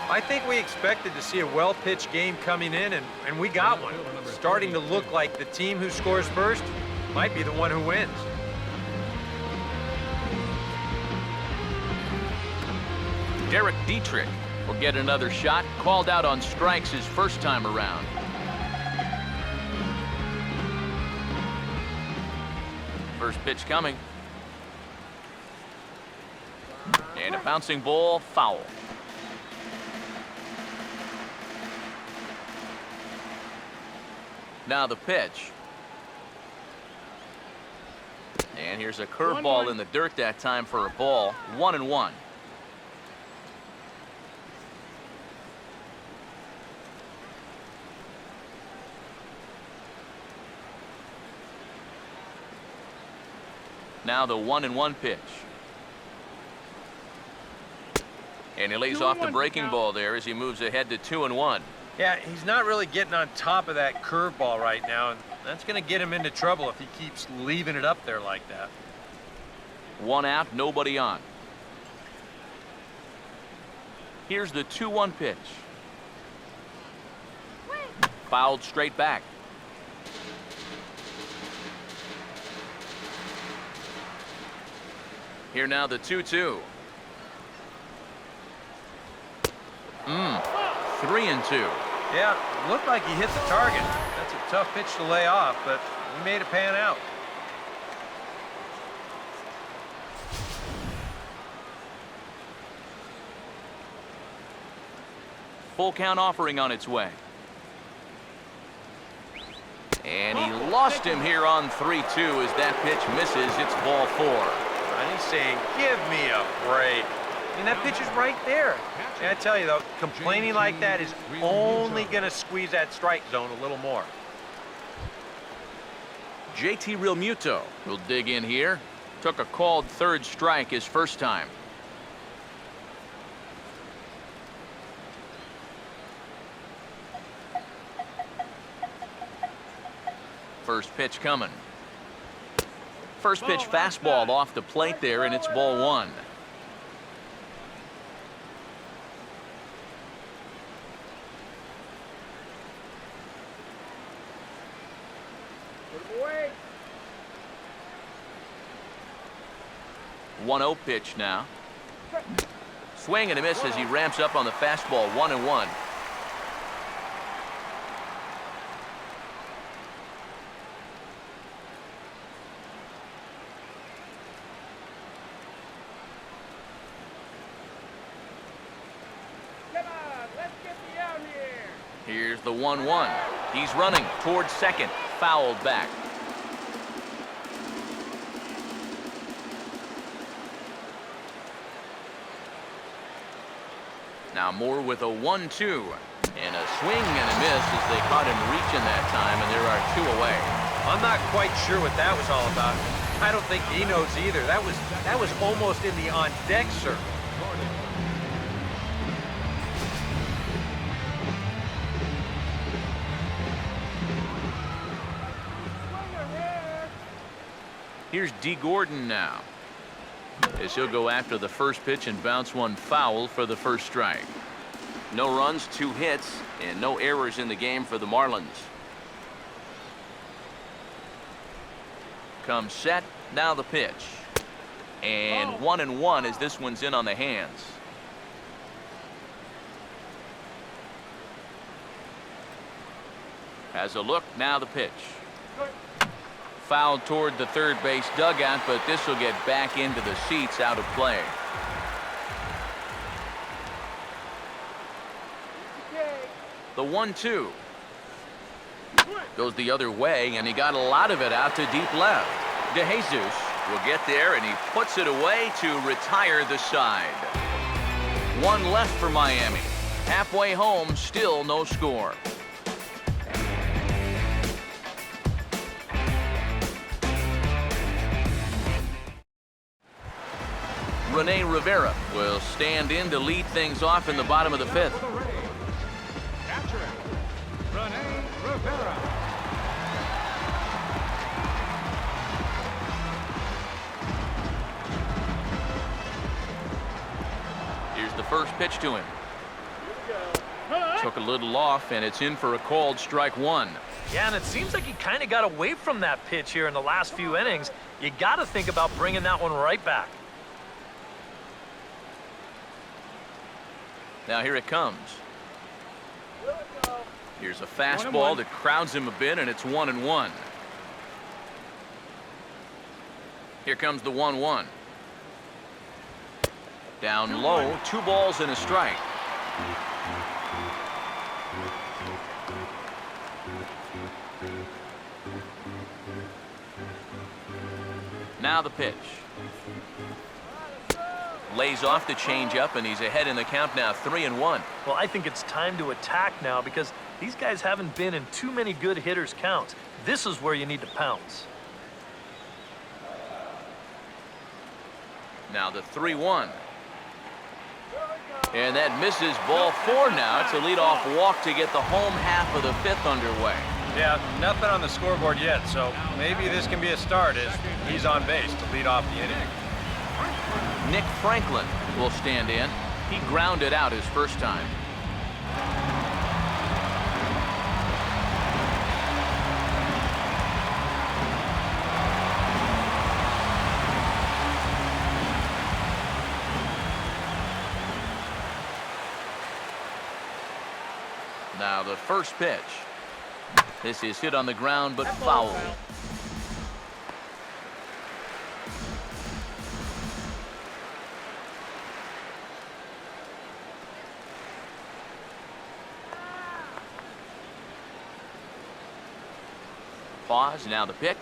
I think we expected to see a well-pitched game coming in, and we got one. Starting to look like the team who scores first might be the one who wins. Derek Dietrich will get another shot, called out on strikes his first time around. First pitch coming. And a bouncing ball, foul. Now the pitch. And here's a curveball in the dirt that time for a ball. 1-1. Now the 1-1 pitch. And he lays off the breaking ball there as he moves ahead to 2-1. Yeah, he's not really getting on top of that curveball right now, and that's going to get him into trouble if he keeps leaving it up there like that. 1 out, nobody on. Here's the 2-1 pitch. Fouled straight back. Here now the 2-2. 3-2. Yeah, looked like he hit the target. That's a tough pitch to lay off, but he made it pan out. Full count offering on its way. And he lost him here on 3-2 as that pitch misses. It's ball 4. And he's saying, give me a break. I mean, that pitch is right there. And I tell you, though, complaining like that is only going to squeeze that strike zone a little more. JT Realmuto will dig in here. Took a called third strike his first time. First pitch coming. First pitch fastball off the plate there, and it's ball one. Put him away. 1-0 pitch now. Swing and a miss as he ramps up on the fastball. 1-1. Come on, let's get the out here. Here's the 1-1. He's running towards second. Fouled back. Now Moore with a 1-2. And a swing and a miss as they caught him reaching that time, and there are 2 away. I'm not quite sure what that was all about. I don't think he knows either. That was almost in the on-deck circle. Here's D. Gordon now, as he'll go after the first pitch and bounce one foul for the first strike. No runs, 2 hits, and no errors in the game for the Marlins. Comes set, now the pitch. And 1-1 as this one's in on the hands. Has a look, now the pitch. Fouled toward the third base dugout, but this will get back into the seats, out of play. The 1-2 goes the other way, and he got a lot of it out to deep left. DeJesus will get there, and he puts it away to retire the side. 1 left for Miami. Halfway home, still no score. Rene Rivera will stand in to lead things off in the bottom of the 5th. Catcher, Rene Rivera. Here's the first pitch to him. Took a little off, and it's in for a called strike 1. Yeah, and it seems like he kind of got away from that pitch here in the last few innings. You got to think about bringing that one right back. Now here it comes. Here's a fastball that crowds him a bit, and it's 1-1. Here comes the 1-1. Down low, 2 balls and a strike. Now the pitch. Lays off the changeup, and he's ahead in the count now, 3-1. Well, I think it's time to attack now because these guys haven't been in too many good hitters' counts. This is where you need to pounce. Now the 3-1. And that misses, ball 4 now. It's a leadoff walk to get the home half of the 5th underway. Yeah, nothing on the scoreboard yet, so maybe this can be a start as he's on base to lead off the inning. Nick Franklin will stand in. He grounded out his first time. Now the first pitch. This is hit on the ground but foul. Pause, now the pitch.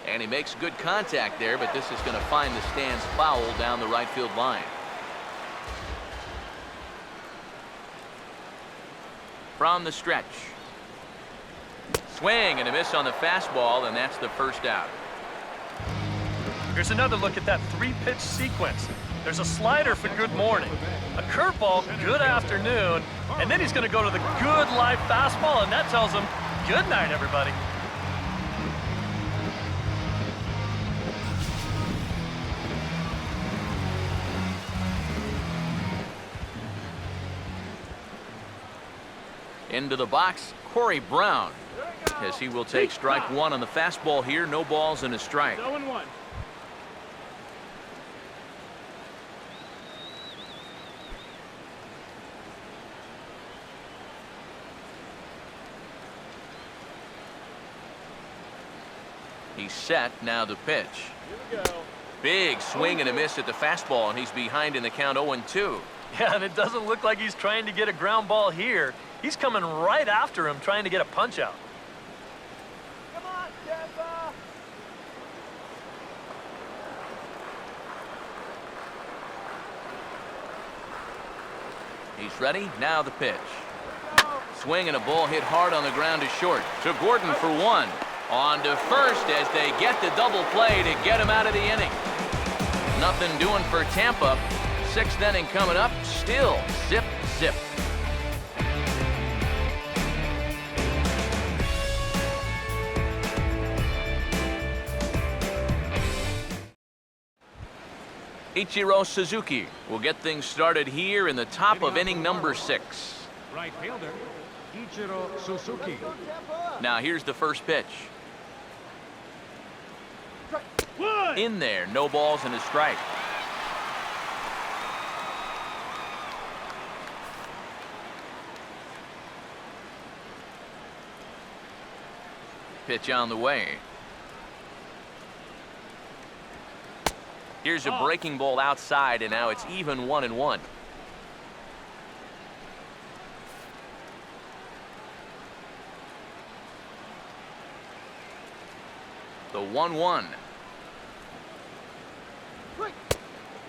And he makes good contact there, but this is going to find the stands foul down the right field line. From the stretch. Swing and a miss on the fastball, and that's the first out. Here's another look at that 3-pitch sequence. There's a slider for good morning, a curveball, good afternoon, and then he's going to go to the good live fastball, and that tells him, good night, everybody. Into the box, Corey Brown, as he will take strike one on the fastball here. No balls and a strike. 0-1. He's set, now the pitch. Here we go. Big swing and a miss at the fastball, and he's behind in the count 0-2. Yeah, and it doesn't look like he's trying to get a ground ball here. He's coming right after him, trying to get a punch out. Come on, Denver. He's ready, now the pitch. Swing and a ball hit hard on the ground to short. To Gordon for one. On to first as they get the double play to get him out of the inning. Nothing doing for Tampa. 6th inning coming up. Still zip, zip. Ichiro Suzuki will get things started here in the top of inning number 6. Right fielder, Ichiro Suzuki. Now here's the first pitch. In there, no balls and a strike. Pitch on the way. Here's a breaking ball outside, and now it's even 1-1. The 1-1.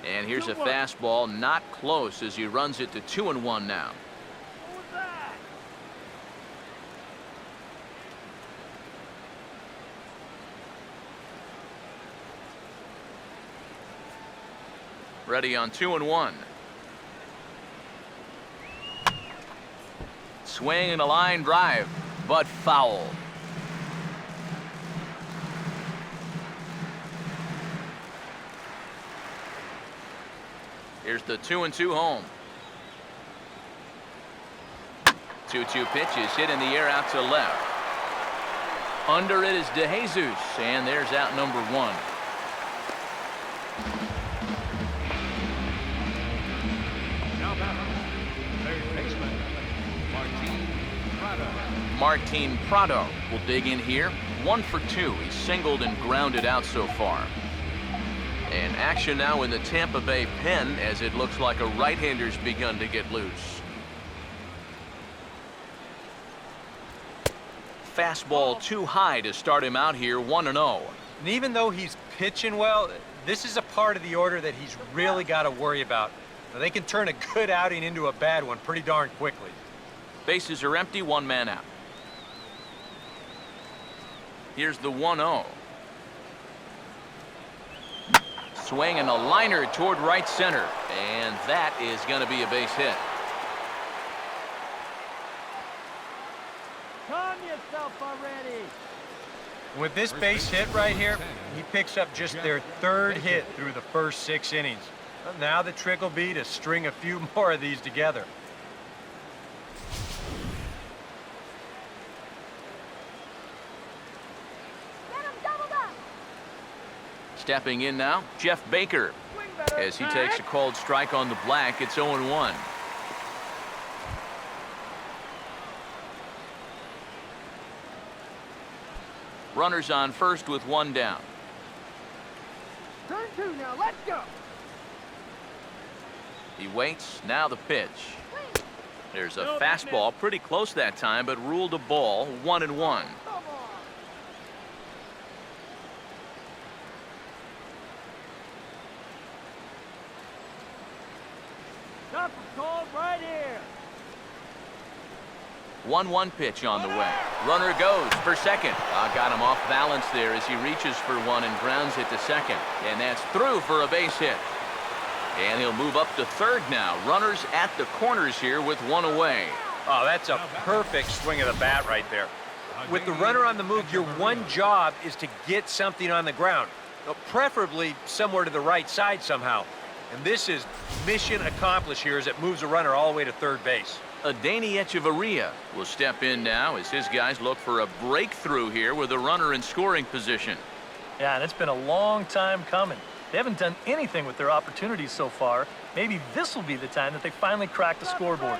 And here's a fastball, not close, as he runs it to 2-1 now. What was that? Ready on 2-1. Swing and a line drive, but foul. Here's the 2-2 home. 2-2 pitch is hit in the air out to left. Under it is DeJesus, and there's out number 1. Now batter, third baseman, Martin Prado. Martin Prado will dig in here. 1 for 2. He's singled and grounded out so far. And action now in the Tampa Bay pen, as it looks like a right-hander's begun to get loose. Fastball too high to start him out here, 1-0. And even though he's pitching well, this is a part of the order that he's really got to worry about. Now, they can turn a good outing into a bad one pretty darn quickly. Bases are empty, 1 man out. Here's the 1-0. Swing and a liner toward right center, and that is going to be a base hit. Calm yourself already. With this base hit right here, he picks up just their 3rd hit through the first 6 innings. Now the trick will be to string a few more of these together. Stepping in now, Jeff Baker, as he takes a called strike on the black. It's 0-1. Runners on first with 1 down. Turn 2 now. Let's go. He waits. Now the pitch. There's a fastball, pretty close that time, but ruled a ball. 1-1. Come on. Stop called right here. 1-1 pitch on the way. Runner goes for second. Got him off balance there as he reaches for one and grounds it to second. And that's through for a base hit. And he'll move up to third now. Runners at the corners here with one away. Oh, that's a perfect swing of the bat right there. With the runner on the move, your one job is to get something on the ground, preferably somewhere to the right side somehow. And this is mission accomplished here as it moves the runner all the way to third base. Adeiny Echeverria will step in now as his guys look for a breakthrough here with a runner in scoring position. Yeah, and it's been a long time coming. They haven't done anything with their opportunities so far. Maybe this will be the time that they finally crack the scoreboard.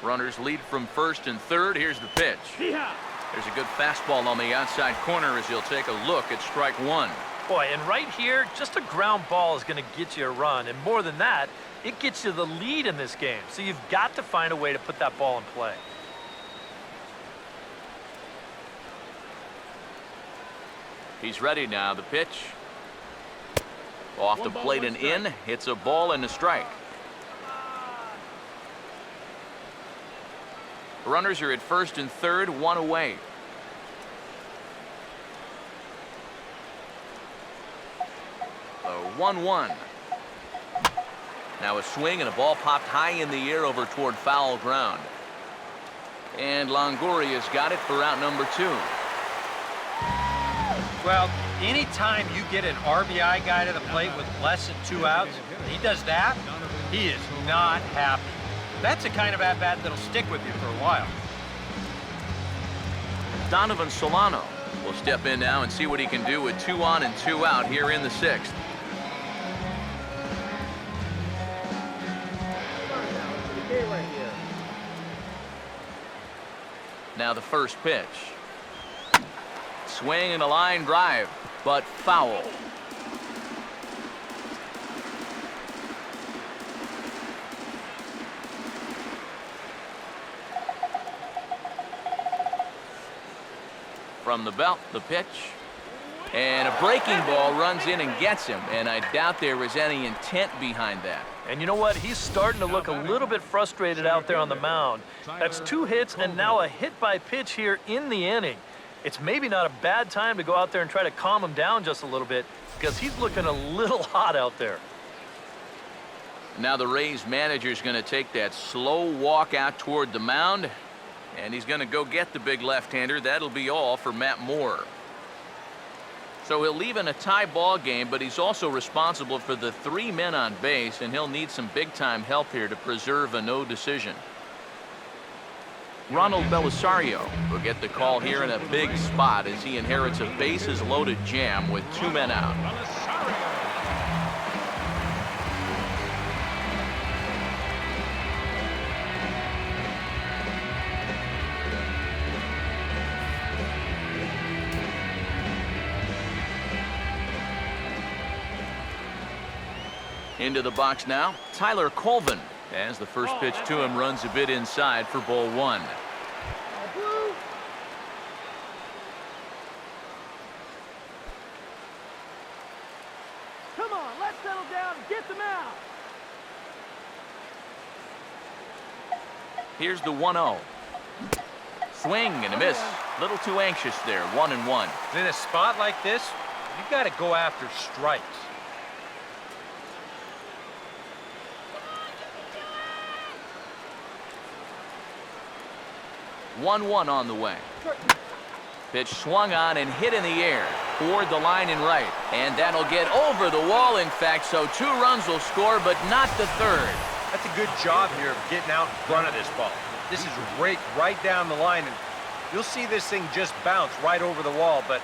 Runners lead from first and third. Here's the pitch. There's a good fastball on the outside corner as he'll take a look at strike one. Boy, and right here, just a ground ball is going to get you a run. And more than that, it gets you the lead in this game. So you've got to find a way to put that ball in play. He's ready now. The pitch. Off the plate and in. Hits a ball and a strike. Runners are at first and third, one away. The 1-1. Now a swing and a ball popped high in the air over toward foul ground. And Longoria's got it for out number two. Well, anytime you get an RBI guy to the plate with less than 2 outs, and he does that, he is not happy. That's the kind of at-bat that'll stick with you for a while. Donovan Solano will step in now and see what he can do with 2 on and 2 out here in the 6th. Now the first pitch. Swing and a line drive, but foul. From the belt, the pitch. And a breaking ball runs in and gets him. And I doubt there was any intent behind that. And you know what? He's starting to look a little bit frustrated out there on the mound. That's 2 hits and now a hit by pitch here in the inning. It's maybe not a bad time to go out there and try to calm him down just a little bit because he's looking a little hot out there. Now the Rays manager's going to take that slow walk out toward the mound. And he's going to go get the big left-hander. That'll be all for Matt Moore. So he'll leave in a tie ball game, but he's also responsible for the 3 men on base, and he'll need some big-time help here to preserve a no decision. Ronald Belisario will get the call here in a big spot as he inherits a bases-loaded jam with 2 men out. Into the box now, Tyler Colvin, as the first pitch to him runs a bit inside for ball 1. Come on, let's settle down and get them out. Here's the 1-0. Swing and a miss. Little too anxious there, 1-1. In a spot like this, you've got to go after strikes. One on the way. Pitch swung on and hit in the air toward the line and right. And that'll get over the wall, in fact, so 2 runs will score, but not the third. That's a good job here of getting out in front of this ball. This is right down the line, and you'll see this thing just bounce right over the wall, but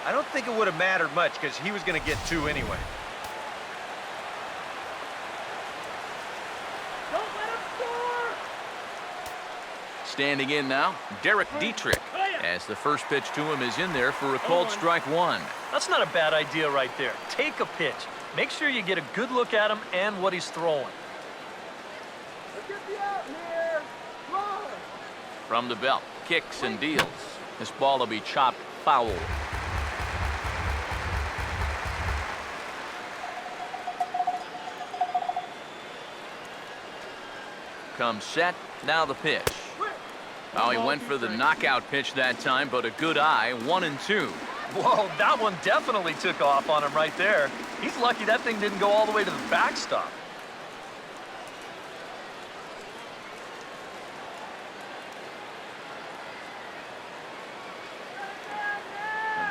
I don't think it would have mattered much because he was going to get 2 anyway. Standing in now, Derek Dietrich, as the first pitch to him is in there for a called strike 1. That's not a bad idea right there. Take a pitch. Make sure you get a good look at him and what he's throwing. Let's get you out here. Run. From the belt, kicks and deals. This ball will be chopped foul. Comes set, now the pitch. Oh, he went for the knockout pitch that time, but a good eye, 1-2. Whoa, that one definitely took off on him right there. He's lucky that thing didn't go all the way to the backstop.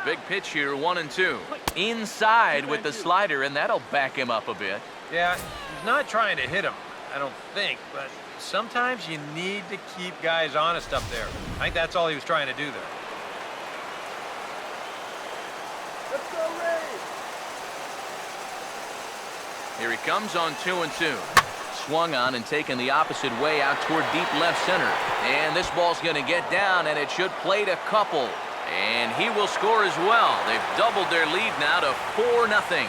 Big pitch here, 1-2. Inside with the slider, and that'll back him up a bit. Yeah, he's not trying to hit him, I don't think, but sometimes you need to keep guys honest up there. I think that's all he was trying to do there. Let's go, Rays! Here he comes on 2-2. Swung on and taken the opposite way out toward deep left center. And this ball's going to get down, and it should plate a couple. And he will score as well. They've doubled their lead now to 4-0.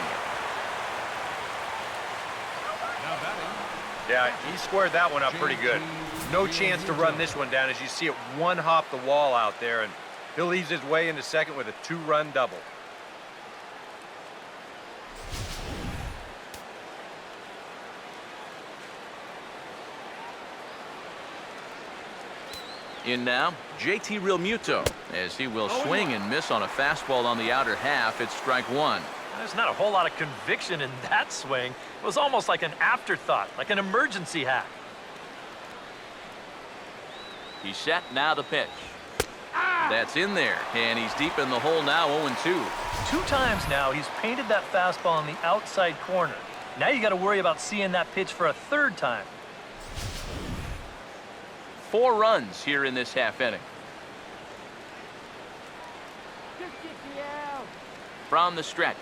Yeah, he squared that one up pretty good. No chance to run this one down as you see it one hop the wall out there, and he'll ease his way into second with a 2-run double. In now, JT Realmuto, as he will swing and miss on a fastball on the outer half. It's strike one. There's not a whole lot of conviction in that swing. It was almost like an afterthought, like an emergency hack. He's set, now the pitch. That's in there, and he's deep in the hole now, 0-2. 2 times now he's painted that fastball in the outside corner. Now you got to worry about seeing that pitch for a 3rd time. 4 runs here in this half inning. From the stretch.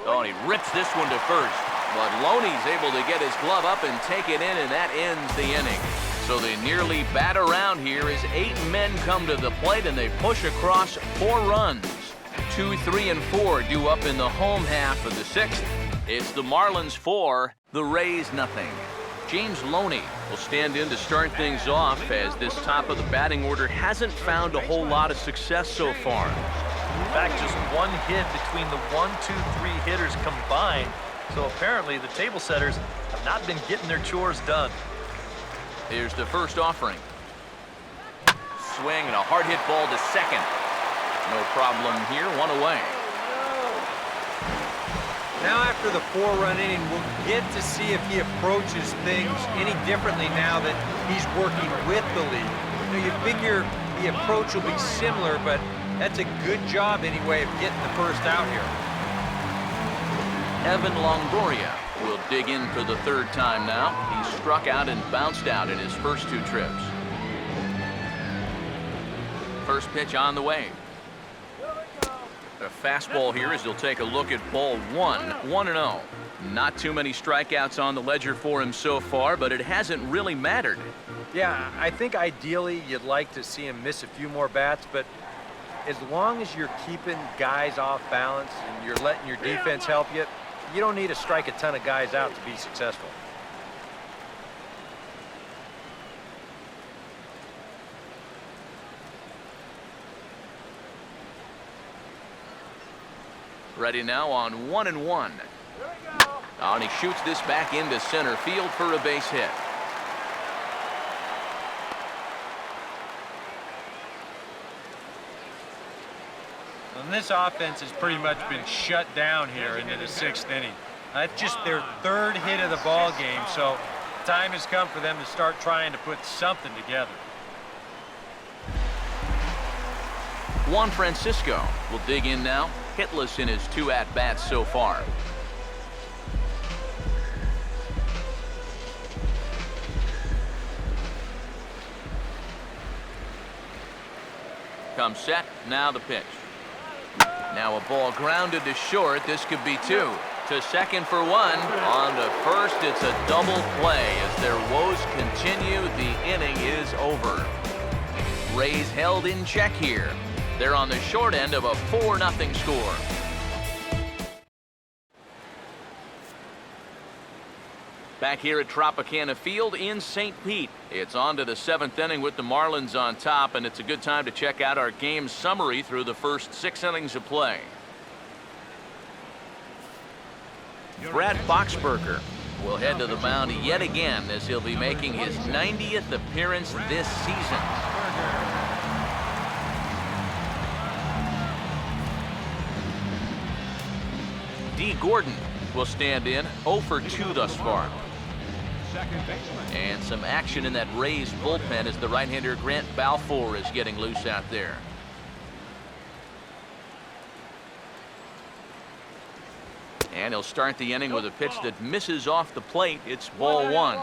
Oh, and he rips this one to first. But Loney's able to get his glove up and take it in, and that ends the inning. So they nearly bat around here as 8 men come to the plate, and they push across 4 runs. 2, 3, and 4 due up in the home half of the 6th. It's the Marlins 4, the Rays nothing. James Loney will stand in to start things off, as this top of the batting order hasn't found a whole lot of success so far. In fact, just 1 hit between the 1, 2, 3 hitters combined. So apparently the table setters have not been getting their chores done. Here's the first offering. Swing and a hard hit ball to second. No problem here, 1 away. Now after the 4-run inning, we'll get to see if he approaches things any differently now that he's working with the lead. You know, you figure the approach will be similar, but that's a good job anyway of getting the first out here. Evan Longoria will dig in for the 3rd time now. He struck out and bounced out in his first 2 trips. First pitch on the way. A fastball here as he'll take a look at ball 1, 1-0. Not too many strikeouts on the ledger for him so far, but it hasn't really mattered. Yeah, I think ideally you'd like to see him miss a few more bats, but as long as you're keeping guys off balance and you're letting your defense help you, you don't need to strike a ton of guys out to be successful. Ready now on 1-1. Oh, and he shoots this back into center field for a base hit. And this offense has pretty much been shut down here into the 6th inning. That's just their 3rd hit of the ball game, so time has come for them to start trying to put something together. Juan Francisco will dig in now, hitless in his 2 at-bats so far. Comes set, now the pitch. Now a ball grounded to short. This could be 2. To second for 1. On to first, it's a double play. As their woes continue, the inning is over. Rays held in check here. They're on the short end of a 4-0 score. Back here at Tropicana Field in St. Pete. It's on to the 7th inning with the Marlins on top, and it's a good time to check out our game summary through the first 6 innings of play. Brad Boxberger will head to the mound yet again as he'll be making his 90th appearance this season. D. Gordon will stand in, 0 for 2 thus far. And some action in that Rays bullpen as the right-hander Grant Balfour is getting loose out there. And he'll start the inning with a pitch that misses off the plate. It's ball 1.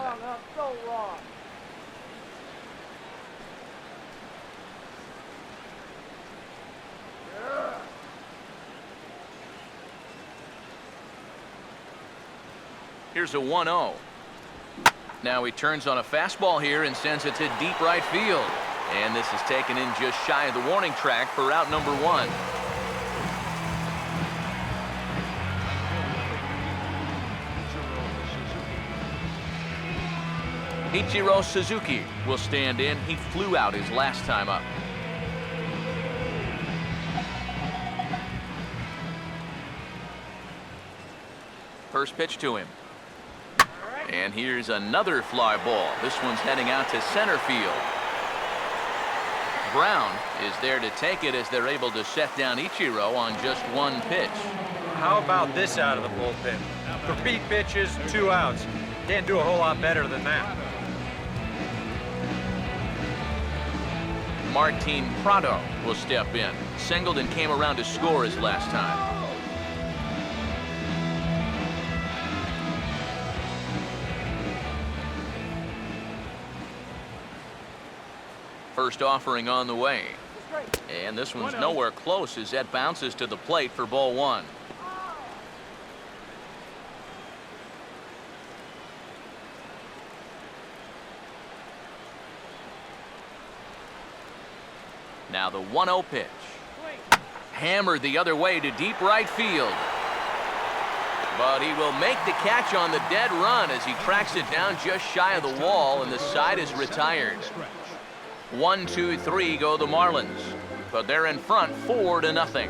Here's a 1-0. Now he turns on a fastball here and sends it to deep right field. And this is taken in just shy of the warning track for out number 1. Ichiro Suzuki will stand in. He flew out his last time up. First pitch to him. And here's another fly ball. This one's heading out to center field. Brown is there to take it as they're able to set down Ichiro on just 1 pitch. How about this out of the bullpen? 3 pitches, 2 outs. Can't do a whole lot better than that. Martin Prado will step in. Singleton came around to score his last time. First offering on the way. And this one's nowhere close as that bounces to the plate for ball 1. Now the 1-0 pitch. Hammered the other way to deep right field. But he will make the catch on the dead run as he tracks it down just shy of the wall, and the side is retired. 1, 2, 3 go the Marlins, but they're in front 4-0.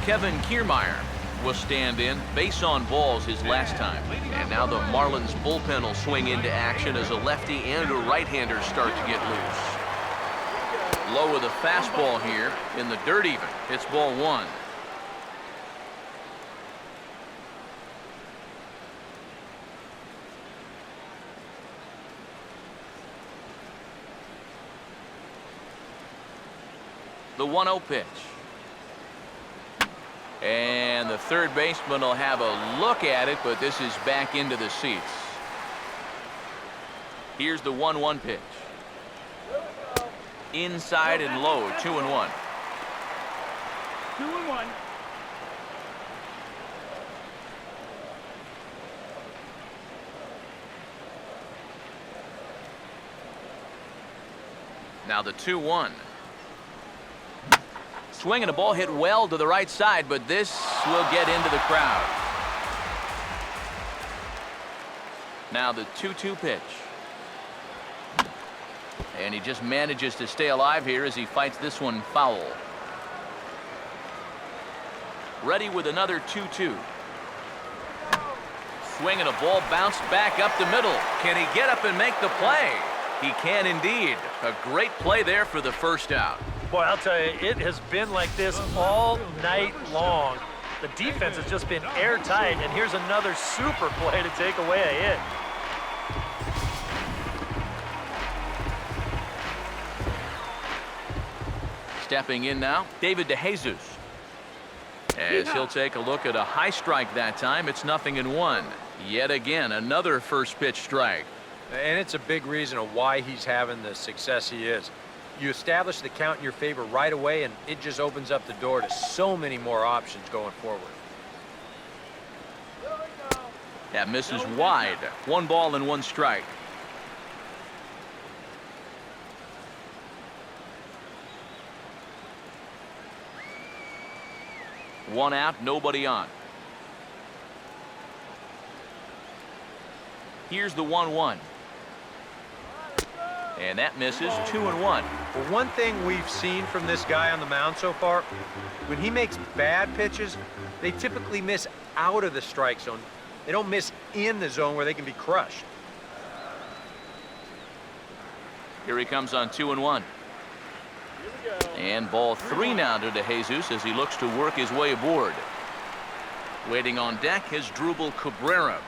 Kevin Kiermaier will stand in. Base on balls his last time. And now the Marlins bullpen will swing into action as a lefty and a right-hander start to get loose. Low with a fastball here in the dirt even. It's ball 1. The 1-0 pitch. And the third baseman will have a look at it, but this is back into the seats. Here's the 1-1 pitch. Inside and low, 2-1. 2-1. Now the 2-1. Swinging a ball hit well to the right side, but this will get into the crowd. Now the 2-2 pitch. And he just manages to stay alive here as he fights this one foul. Ready with another 2-2. Swinging a ball bounced back up the middle. Can he get up and make the play? He can indeed. A great play there for the first out. Boy, I'll tell you, it has been like this all night long. The defense has just been airtight, and here's another super play to take away a hit. Stepping in now, David DeJesus. As he'll take a look at a high strike that time, it's 0-1. Yet again, another first pitch strike. And it's a big reason of why he's having the success he is. You establish the count in your favor right away, and it just opens up the door to so many more options going forward. That misses wide. 1 ball and 1 strike. One out, nobody on. Here's the 1-1. And that misses 2-1. Well, one thing we've seen from this guy on the mound so far, when he makes bad pitches, they typically miss out of the strike zone. They don't miss in the zone where they can be crushed. Here he comes on 2-1. And ball 3 now to DeJesus as he looks to work his way aboard. Waiting on deck is Drupal Cabrera.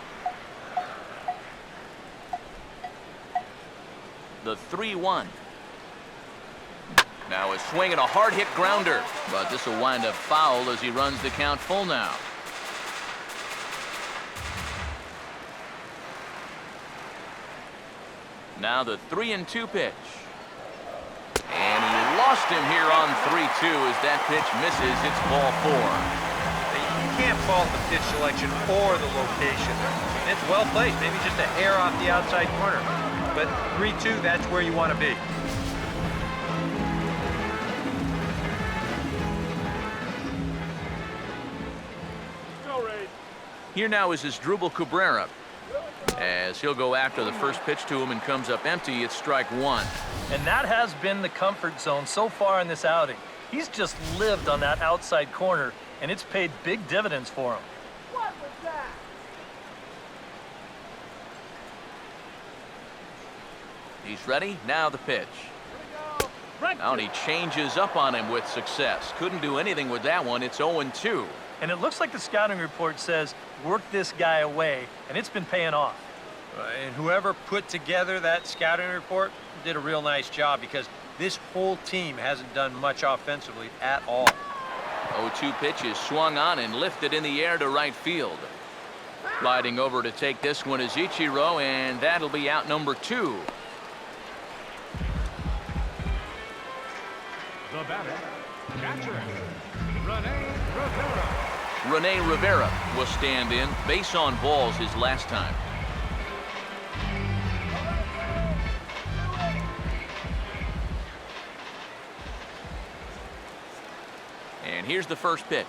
The 3-1. Now a swing and a hard hit grounder, but this will wind up foul as he runs the count full now. Now the 3-2 pitch. And he lost him here on 3-2 as that pitch misses. It's ball 4. You can't fault the pitch selection or the location. It's well placed, maybe just a hair off the outside corner. But 3-2, that's where you want to be. Here now is his Drupal Cabrera, as he'll go after the first pitch to him and comes up empty. It's strike 1. And that has been the comfort zone so far in this outing. He's just lived on that outside corner, and it's paid big dividends for him. What was that? He's ready. Now the pitch. Now he changes up on him with success. Couldn't do anything with that one. It's 0-2. And it looks like the scouting report says, work this guy away, and it's been paying off. And whoever put together that scouting report did a real nice job, because this whole team hasn't done much offensively at all. 0-2 pitch is swung on and lifted in the air to right field. Sliding over to take this one is Ichiro, and that'll be out number 2. The batter, catcher, Rivera. Rene Rivera will stand in. Base on balls his last time. And here's the first pitch.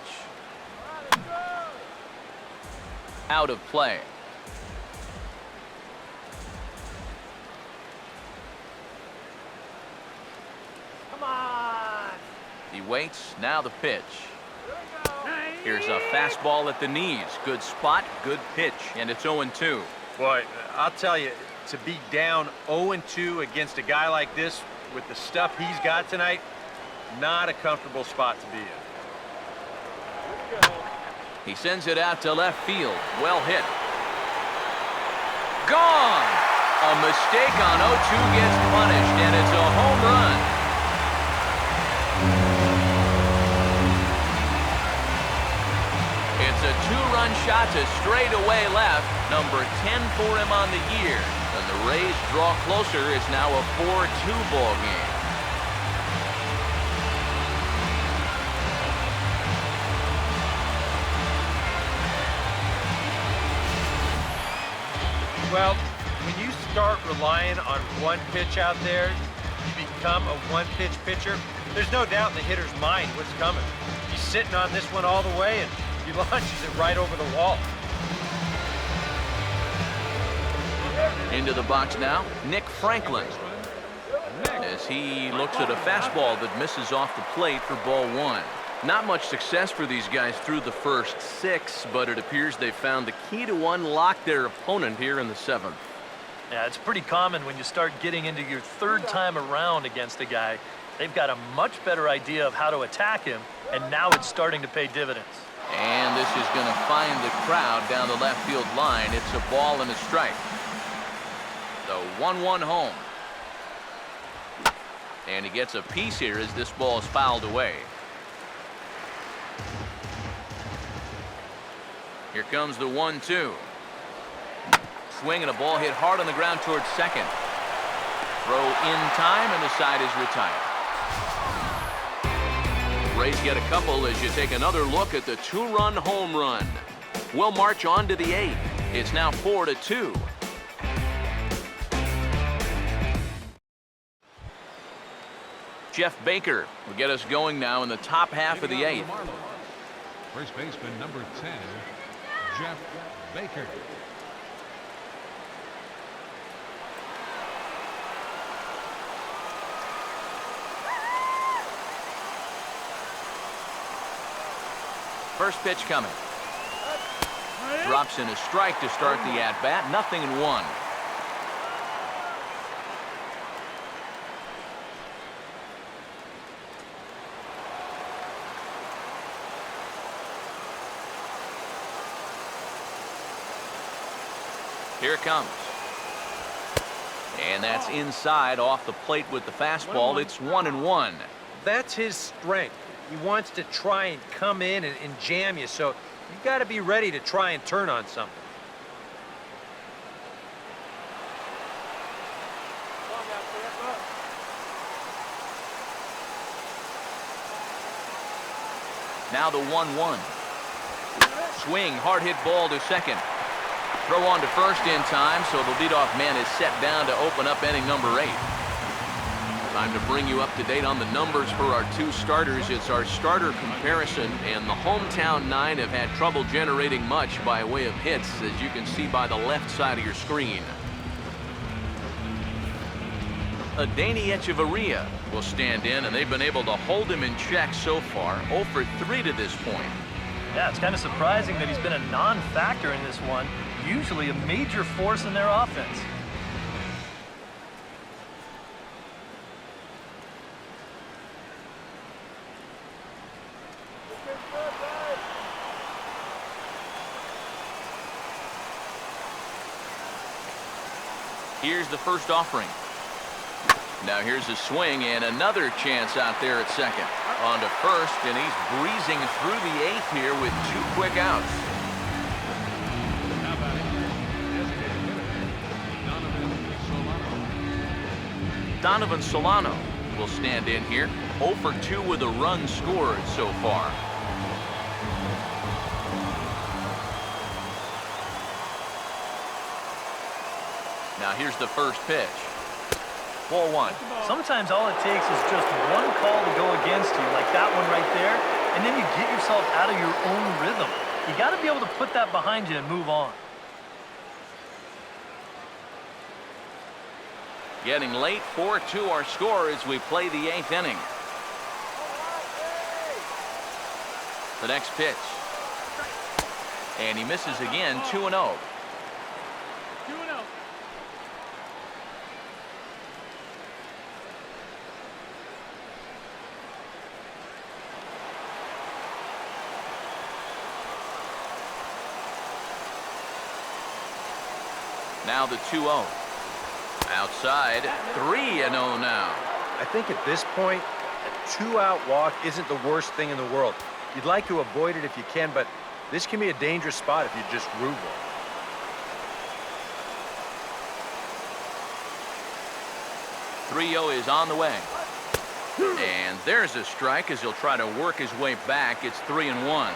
Out of play. Come on. He waits. Now the pitch. Here's a fastball at the knees. Good spot, good pitch, and it's 0-2. Boy, I'll tell you, to be down 0-2 against a guy like this with the stuff he's got tonight, not a comfortable spot to be in. He sends it out to left field. Well hit. Gone! A mistake on 0-2 gets punished, and it's a home run. It's a 2-run shot to straightaway left, number 10 for him on the year. And the Rays draw closer. It's now a 4-2 ball game. Well, when you start relying on one pitch out there, you become a one-pitch pitcher. There's no doubt in the hitter's mind what's coming. He's sitting on this one all the way, and he launches it right over the wall. Into the box now, Nick Franklin, as he looks at a fastball that misses off the plate for ball 1. Not much success for these guys through the first 6, but it appears they found the key to unlock their opponent here in the 7th. Yeah, it's pretty common when you start getting into your 3rd time around against a guy. They've got a much better idea of how to attack him, and now it's starting to pay dividends. And this is going to find the crowd down the left field line. It's a ball and a strike. The 1-1 home. And he gets a piece here as this ball is fouled away. Here comes the 1-2. Swing and a ball hit hard on the ground towards second. Throw in time, and the side is retired. Rays get a couple as you take another look at the 2-run home run. We'll march on to the 8th. It's now 4-2. Jeff Baker will get us going now in the top half of the 8th. First baseman number 10, Jeff Baker. First pitch coming. Drops in a strike to start the at-bat. 0-1. Here it comes. And that's inside off the plate with the fastball. It's 1-1. That's his strength. He wants to try and come in and jam you, so you got to be ready to try and turn on something. Now the 1-1. Swing, hard hit ball to second. Throw on to first in time, so the leadoff man is set down to open up inning number 8. Time to bring you up to date on the numbers for our 2 starters. It's our starter comparison, and the hometown 9 have had trouble generating much by way of hits, as you can see by the left side of your screen. Adeiny Echeverria will stand in, and they've been able to hold him in check so far. 0 for 3 to this point. Yeah, it's kind of surprising that he's been a non-factor in this one. Usually a major force in their offense. Here's the first offering. Now here's a swing and another chance out there at second. On to first, and he's breezing through the 8th here with 2 quick outs. Now batting, designated hitter, Donovan Solano will stand in here. 0 for 2 with a run scored so far. Now here's the first pitch. Ball 1. Sometimes all it takes is just one call to go against you, like that one right there, and then you get yourself out of your own rhythm. You got to be able to put that behind you and move on. Getting late, 4-2 our score as we play the 8th inning. The next pitch. And he misses again, 2-0. 2-0. Now the 2-0. Outside, 3-0 now. I think at this point, a 2-out walk isn't the worst thing in the world. You'd like to avoid it if you can, but this can be a dangerous spot if you just rube one. 3-0 is on the way. And there's a strike as he'll try to work his way back. It's 3-1.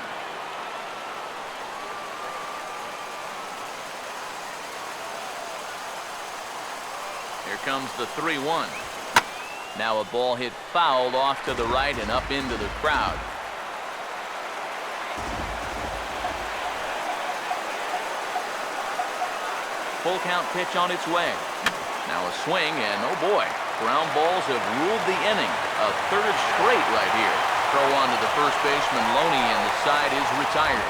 Here comes the 3-1. Now a ball hit foul off to the right and up into the crowd. Full count pitch on its way. Now a swing, and oh boy, ground balls have ruled the inning. A 3rd straight right here. Throw on to the first baseman, Loney, and the side is retired.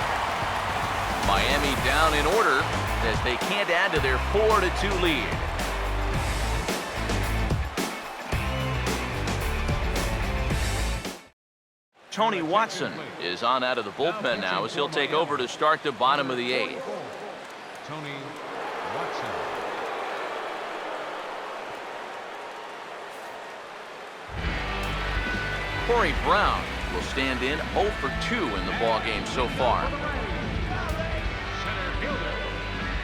Miami down in order as they can't add to their 4-2 lead. Tony Watson is on out of the bullpen now as he'll take over to start the bottom of the 8th. Tony Watson. Corey Brown will stand in 0 for 2 in the ballgame so far. Center fielder,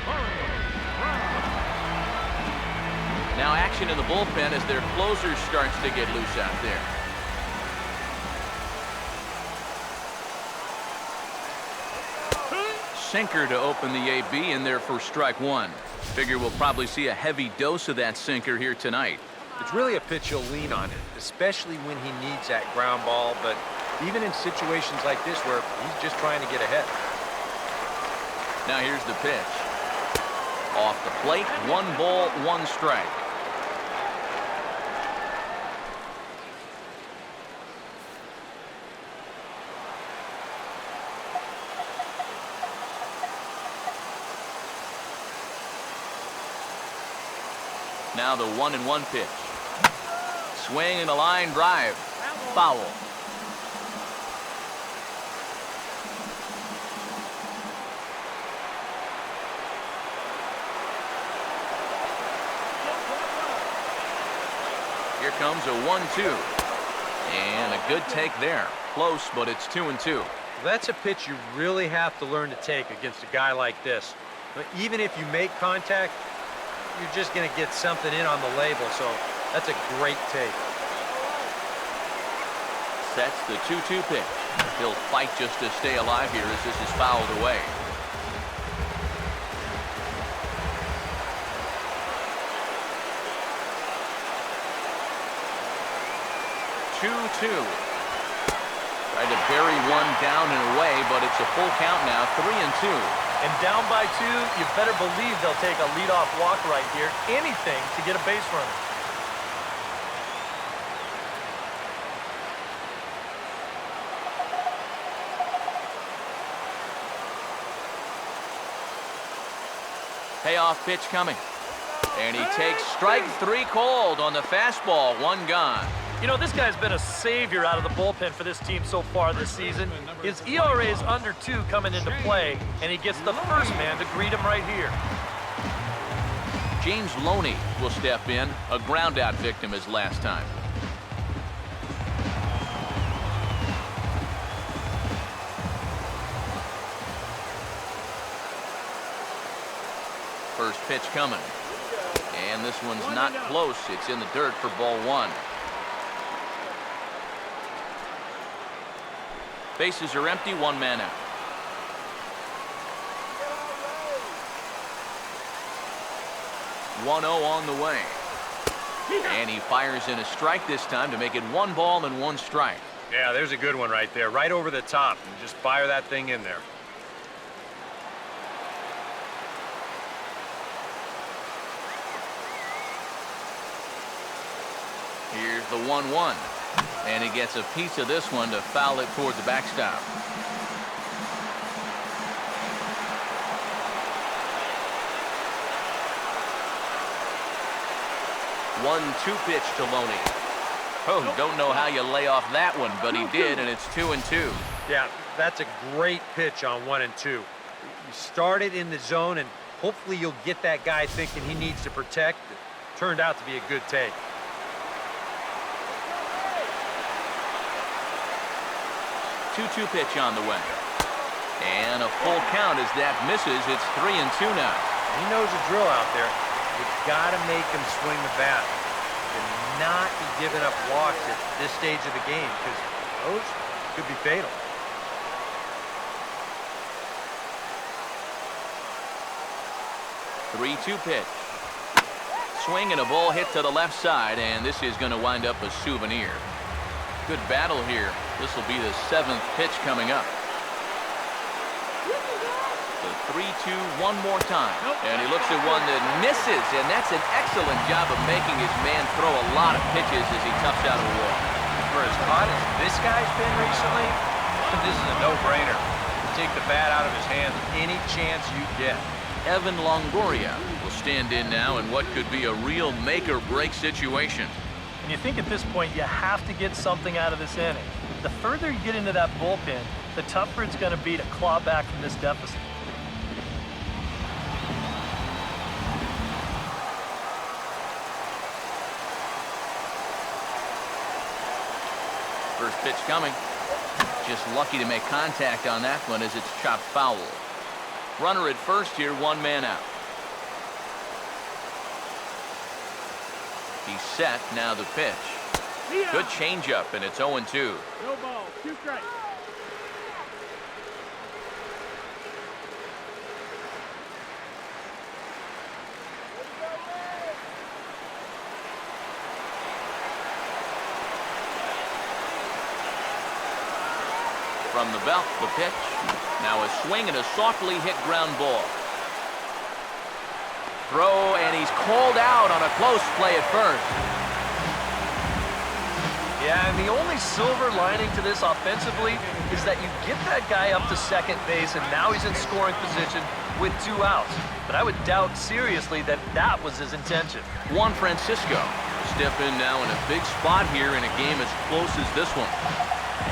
Corey Brown. Now action in the bullpen as their closer starts to get loose out there. Sinker to open the AB in there for strike 1. Figure we'll probably see a heavy dose of that sinker here tonight. It's really a pitch you'll lean on it, especially when he needs that ground ball, but even in situations like this where he's just trying to get ahead. Now here's the pitch. Off the plate, 1 ball, 1 strike. Now the 1-1 pitch. Swing and a line drive. Foul. Here comes a 1-2. And a good take there. Close, but it's 2-2. That's a pitch you really have to learn to take against a guy like this. But even if you make contact, you're just going to get something in on the label, so that's a great take. Sets the 2-2 pitch. He'll fight just to stay alive here as this is fouled away. 2-2. Tried to bury one down and away, but it's a full count now, 3-2. And down by 2, you better believe they'll take a leadoff walk right here. Anything to get a base runner. Payoff pitch coming. And he takes strike 3 called on the fastball, 1 gone. You know, this guy's been a savior out of the bullpen for this team so far this season. His ERA is under 2 coming into play, and he gets the first man to greet him right here. James Loney will step in, a ground-out victim his last time. First pitch coming. And this one's not close. It's in the dirt for ball 1. Bases are empty, 1 man out. .0 on the way. And he fires in a strike this time to make it 1 ball and 1 strike. Yeah, there's a good one right there, right over the top. And just fire that thing in there. Here's the 1-1. And he gets a piece of this one to foul it toward the backstop. One-two pitch to Loney. Oh, don't know how you lay off that one, but he did, and it's 2-2. Yeah, that's a great pitch on 1 and 2. You start it in the zone, and hopefully you'll get that guy thinking he needs to protect. It turned out to be a good take. 2-2 pitch on the way. And a full count as that misses. It's 3-2 now. He knows the drill out there. You've got to make him swing the bat. And not be giving up walks at this stage of the game, because those could be fatal. Three-two pitch. Swing and a ball hit to the left side, and this is going to wind up a souvenir. Good battle here. This will be the 7th pitch coming up. The 3-2 one more time. And he looks at one that misses, and that's an excellent job of making his man throw a lot of pitches as he toughs out a wall. For as hot as this guy's been recently, this is a no-brainer. Take the bat out of his hands any chance you get. Evan Longoria will stand in now in what could be a real make-or-break situation. And you think at this point you have to get something out of this inning. The further you get into that bullpen, the tougher it's going to be to claw back from this deficit. First pitch coming. Just lucky to make contact on that one as it's chopped foul. Runner at first here, 1 man out. He's set, now the pitch. Good changeup, and it's 0-2. No ball, 2 strikes. From the belt, the pitch. Now a swing and a softly hit ground ball. Throw, and he's called out on a close play at first. Yeah, and the only silver lining to this offensively is that you get that guy up to second base, and now he's in scoring position. with 2 outs. But I would doubt seriously that that was his intention. Juan Francisco step in now in a big spot here in a game as close as this one.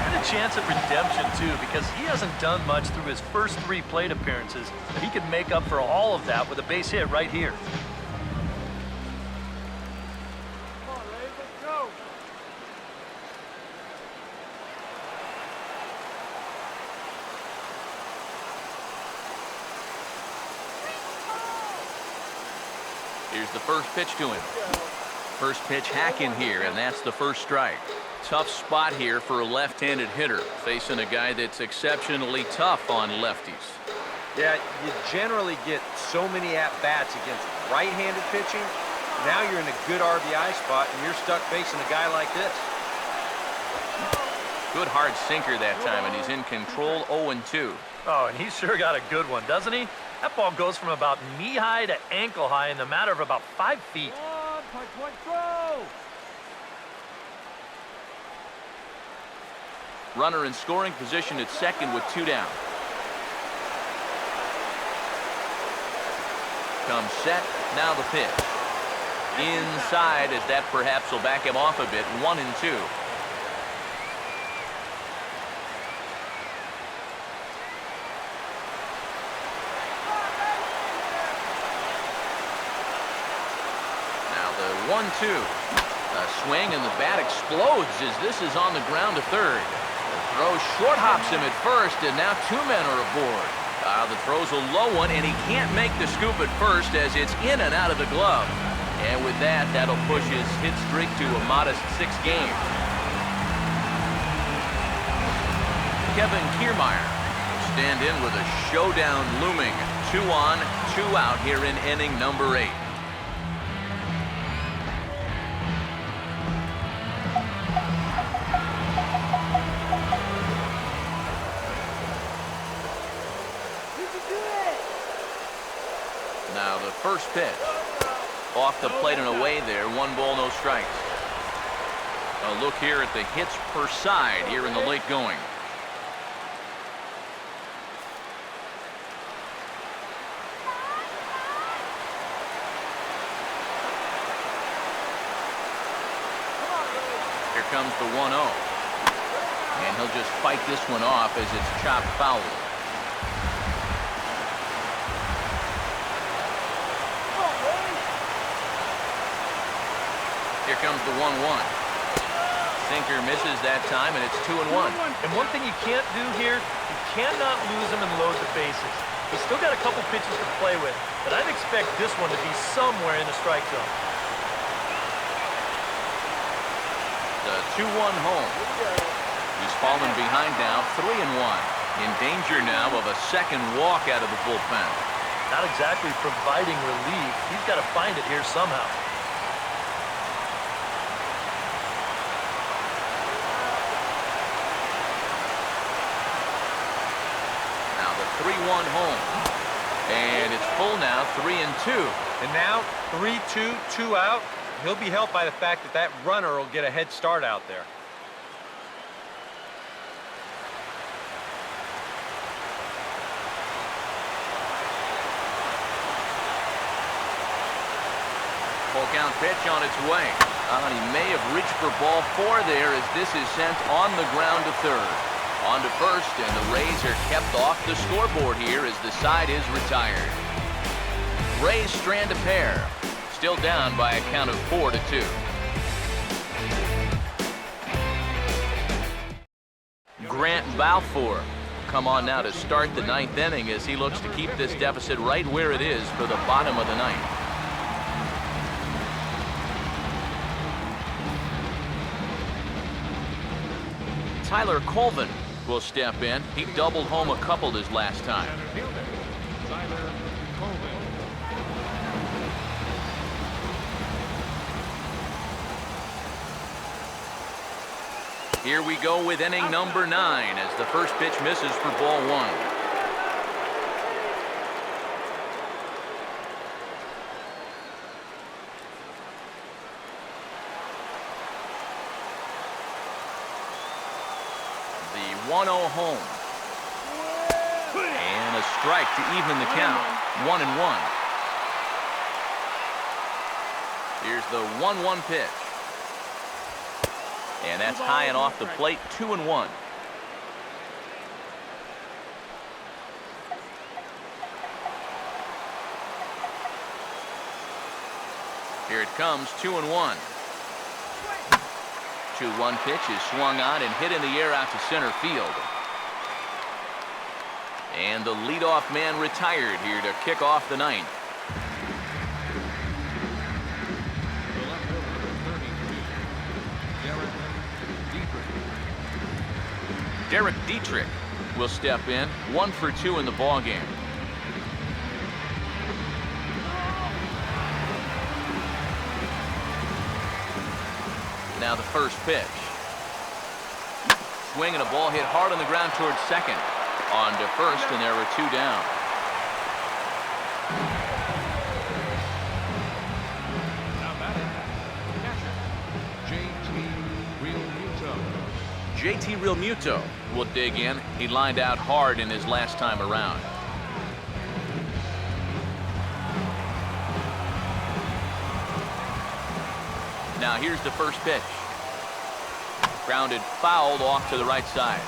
And a chance at redemption, too, because he hasn't done much through his first 3 plate appearances, but he could make up for all of that with a base hit right here. Come on, Ray, let's go. Here's the first pitch to him. First pitch hack in here, and that's the first strike. Tough spot here for a left-handed hitter, facing a guy that's exceptionally tough on lefties. Yeah, you generally get so many at-bats against right-handed pitching. Now you're in a good RBI spot, and you're stuck facing a guy like this. Good hard sinker that time, and he's in control 0-2. Oh, and he's sure got a good one, doesn't he? That ball goes from about knee-high to ankle-high in the matter of about 5 feet. Point, throw. Runner in scoring position at second with 2 down. Comes set, now the pitch. Inside, as that perhaps will back him off a bit, 1-2. Now the 1-2. A swing and the bat explodes as this is on the ground to third. The throw short hops him at first, and now 2 men are aboard. The throw's a low one, and he can't make the scoop at first as it's in and out of the glove. And with that, that'll push his hit streak to a modest 6 games. Kevin Kiermaier will stand in with a showdown looming. 2 on, 2 out here in inning number 8. Now the first pitch. Off the plate and away there. 1 ball, no strikes. A look here at the hits per side here in the late going. Here comes the 1-0. And he'll just fight this one off as it's chopped foul. Here comes the 1-1. Sinker misses that time, and it's 2-1. And one thing you can't do here, you cannot lose him and load the bases. He's still got a couple pitches to play with, but I'd expect this one to be somewhere in the strike zone. The 2-1 home. He's fallen behind now, 3-1. In danger now of a second walk out of the bullpen. Not exactly providing relief. He's got to find it here somehow. Now the 3-1 home. And it's full now, 3-2. And now 3-2, 2 out. He'll be helped by the fact that that runner will get a head start out there. Full count pitch on its way. He may have reached for ball 4 there as this is sent on the ground to third. On to first, and the Rays are kept off the scoreboard here as the side is retired. Rays strand a pair. Still down by a count of 4-2. Grant Balfour will come on now to start the 9th inning as he looks to keep this deficit right where it is for the bottom of the 9th. Tyler Colvin will step in. He doubled home a couple his last time. Tyler Colvin. Here we go with inning number 9 as the first pitch misses for ball 1. The 1-0 home. And a strike to even the count. 1-1. Here's the 1-1 pitch. And that's high and off the plate, 2-1. Here it comes, 2-1. 2-1 pitch is swung on and hit in the air out to center field. And the leadoff man retired here to kick off the ninth. The left fielder, number 32, Derek Dietrich will step in, 1 for 2 in the ballgame. Now the first pitch. Swing and a ball hit hard on the ground towards second. On to first, and there were 2 down. Now batting, catcher, JT Realmuto will dig in. He lined out hard in his last time around. Now here's the first pitch. Grounded fouled off to the right side.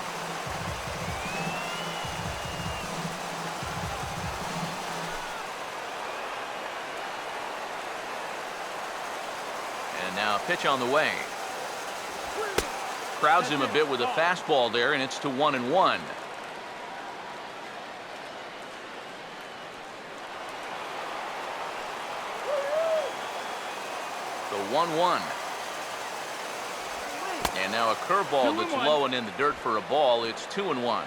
And now a pitch on the way. Crowds him a bit with a fastball there, and it's to 1-1. The 1-1. And now a curveball that's low and in the dirt for a ball. It's 2-1.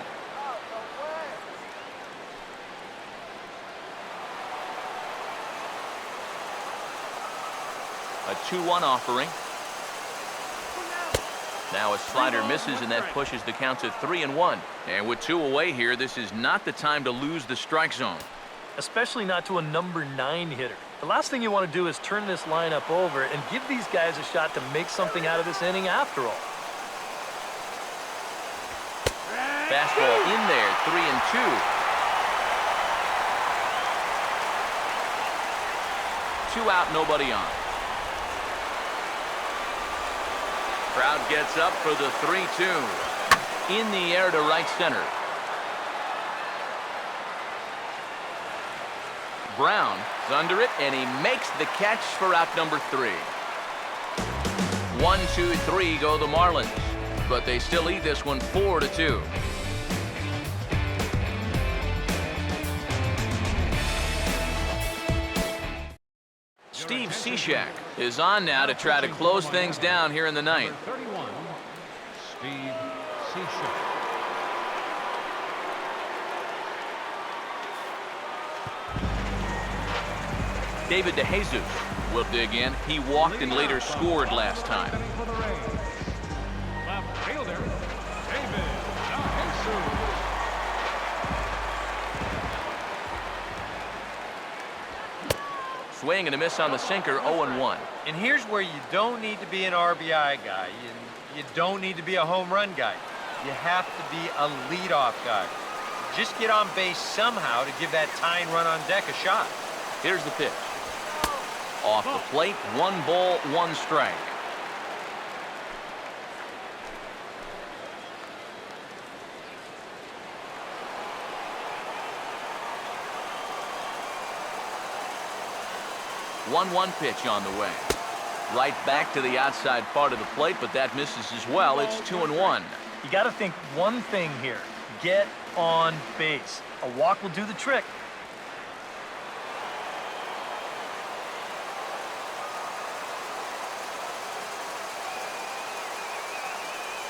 A 2-1 offering. Now a slider misses, and that pushes the count to 3-1. And with 2 away here, this is not the time to lose the strike zone. Especially not to a number 9 hitter. The last thing you want to do is turn this lineup over and give these guys a shot to make something out of this inning after all. Fastball in there, 3-2. 2 out, nobody on. Crowd gets up for the 3-2. In the air to right center. Brown is under it, and he makes the catch for out number 3. 1, 2, 3 go the Marlins, but they still lead this one 4-2. Steve Cishek is on now to try to close things down here in the ninth. number 31, Steve Cishek. David DeJesus will dig in. He walked and later scored last time. For the Rays, left fielder, David DeJesus. Swing and a miss on the sinker, 0-1. And here's where you don't need to be an RBI guy. You don't need to be a home run guy. You have to be a leadoff guy. Just get on base somehow to give that tying run on deck a shot. Here's the pitch. Off the plate, 1 ball, 1 strike. One pitch on the way. Right back to the outside part of the plate, but that misses as well. It's 2-1. You got to think one thing here. Get on base. A walk will do the trick.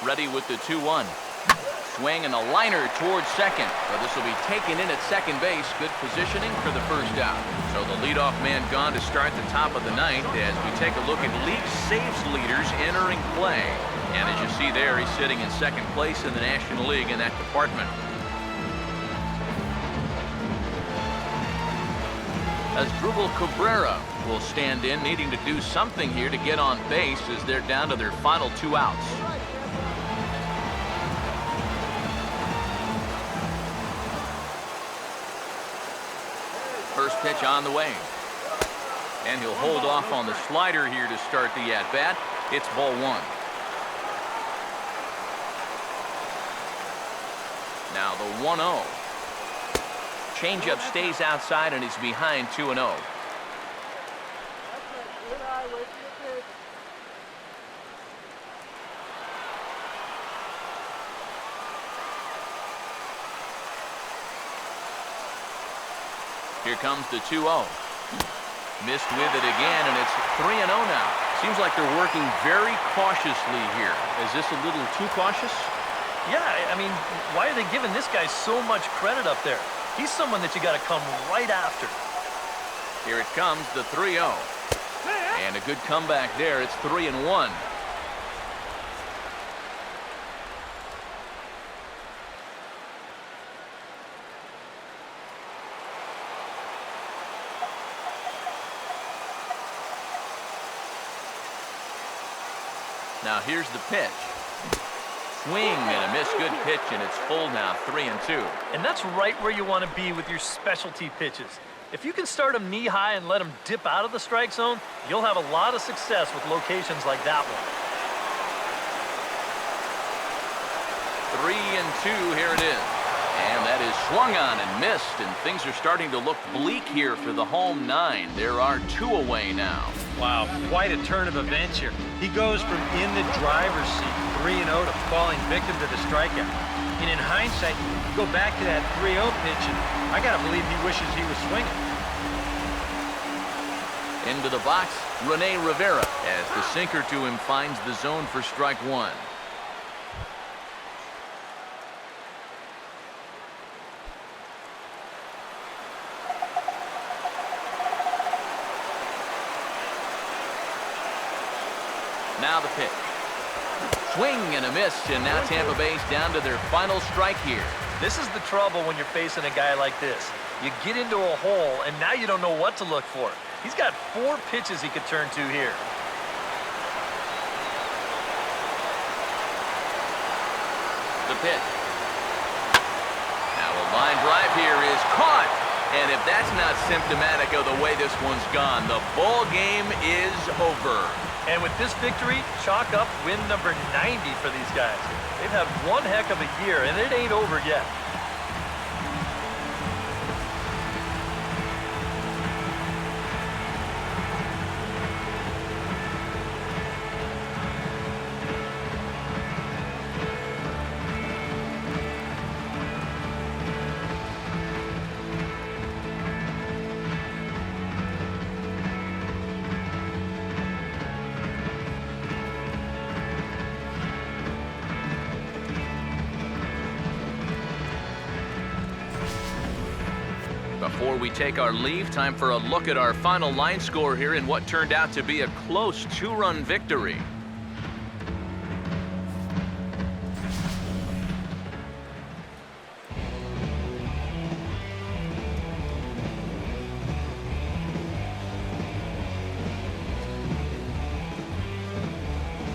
Ready with the 2-1. Swing and a liner towards second. But this will be taken in at second base. Good positioning for the first out. So the leadoff man gone to start the top of the ninth as we take a look at league saves leaders entering play. And as you see there, he's sitting in second place in the National League in that department. Asdrubal Cabrera will stand in, needing to do something here to get on base as they're down to their final 2 outs. Pitch on the way. And he'll hold off on the slider here to start the at-bat. It's ball 1. Now the 1-0. Changeup stays outside and he's behind 2-0. Here comes the 2-0. Missed with it again, and it's 3-0 now. Seems like they're working very cautiously here. Is this a little too cautious? Yeah, I mean, why are they giving this guy so much credit up there? He's someone that you got to come right after. Here it comes, the 3-0. And a good comeback there. It's 3-1. Now here's the pitch. Swing and a miss. Good pitch, and it's full now, 3-2. And that's right where you want to be with your specialty pitches. If you can start them knee-high and let them dip out of the strike zone, you'll have a lot of success with locations like that one. 3-2, here it is. And that is swung on and missed, and things are starting to look bleak here for the home 9. There are 2 away now. Wow, quite a turn of events here. He goes from in the driver's seat, 3-0, to falling victim to the strikeout. And in hindsight, you go back to that 3-0 pitch, and I got to believe he wishes he was swinging. Into the box, Rene Rivera, as the sinker to him finds the zone for strike 1. Now the pitch. Swing and a miss, and now Tampa Bay's down to their final strike here. This is the trouble when you're facing a guy like this. You get into a hole, and now you don't know what to look for. He's got 4 pitches he could turn to here. The pitch. Now a line drive here is caught. And if that's not symptomatic of the way this one's gone, the ball game is over. And with this victory, chalk up win number 90 for these guys. They've had one heck of a year, and it ain't over yet. Before we take our leave, time for a look at our final line score here in what turned out to be a close 2-run victory.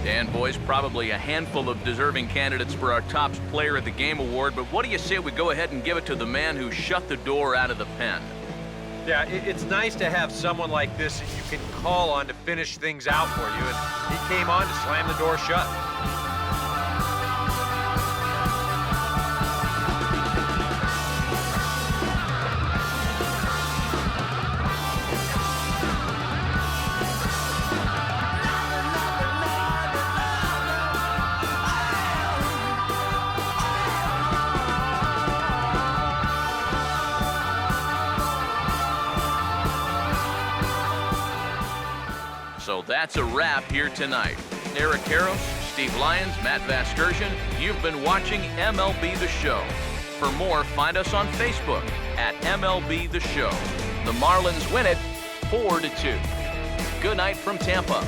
And boys, probably a handful of deserving candidates for our top player of the game award, but what do you say we go ahead and give it to the man who shut the door out of the pen? Yeah, it's nice to have someone like this that you can call on to finish things out for you, and he came on to slam the door shut. So that's a wrap here tonight. Eric Karros, Steve Lyons, Matt Vasgersian, you've been watching MLB The Show. For more, find us on Facebook at MLB The Show. The Marlins win it 4-2. Good night from Tampa.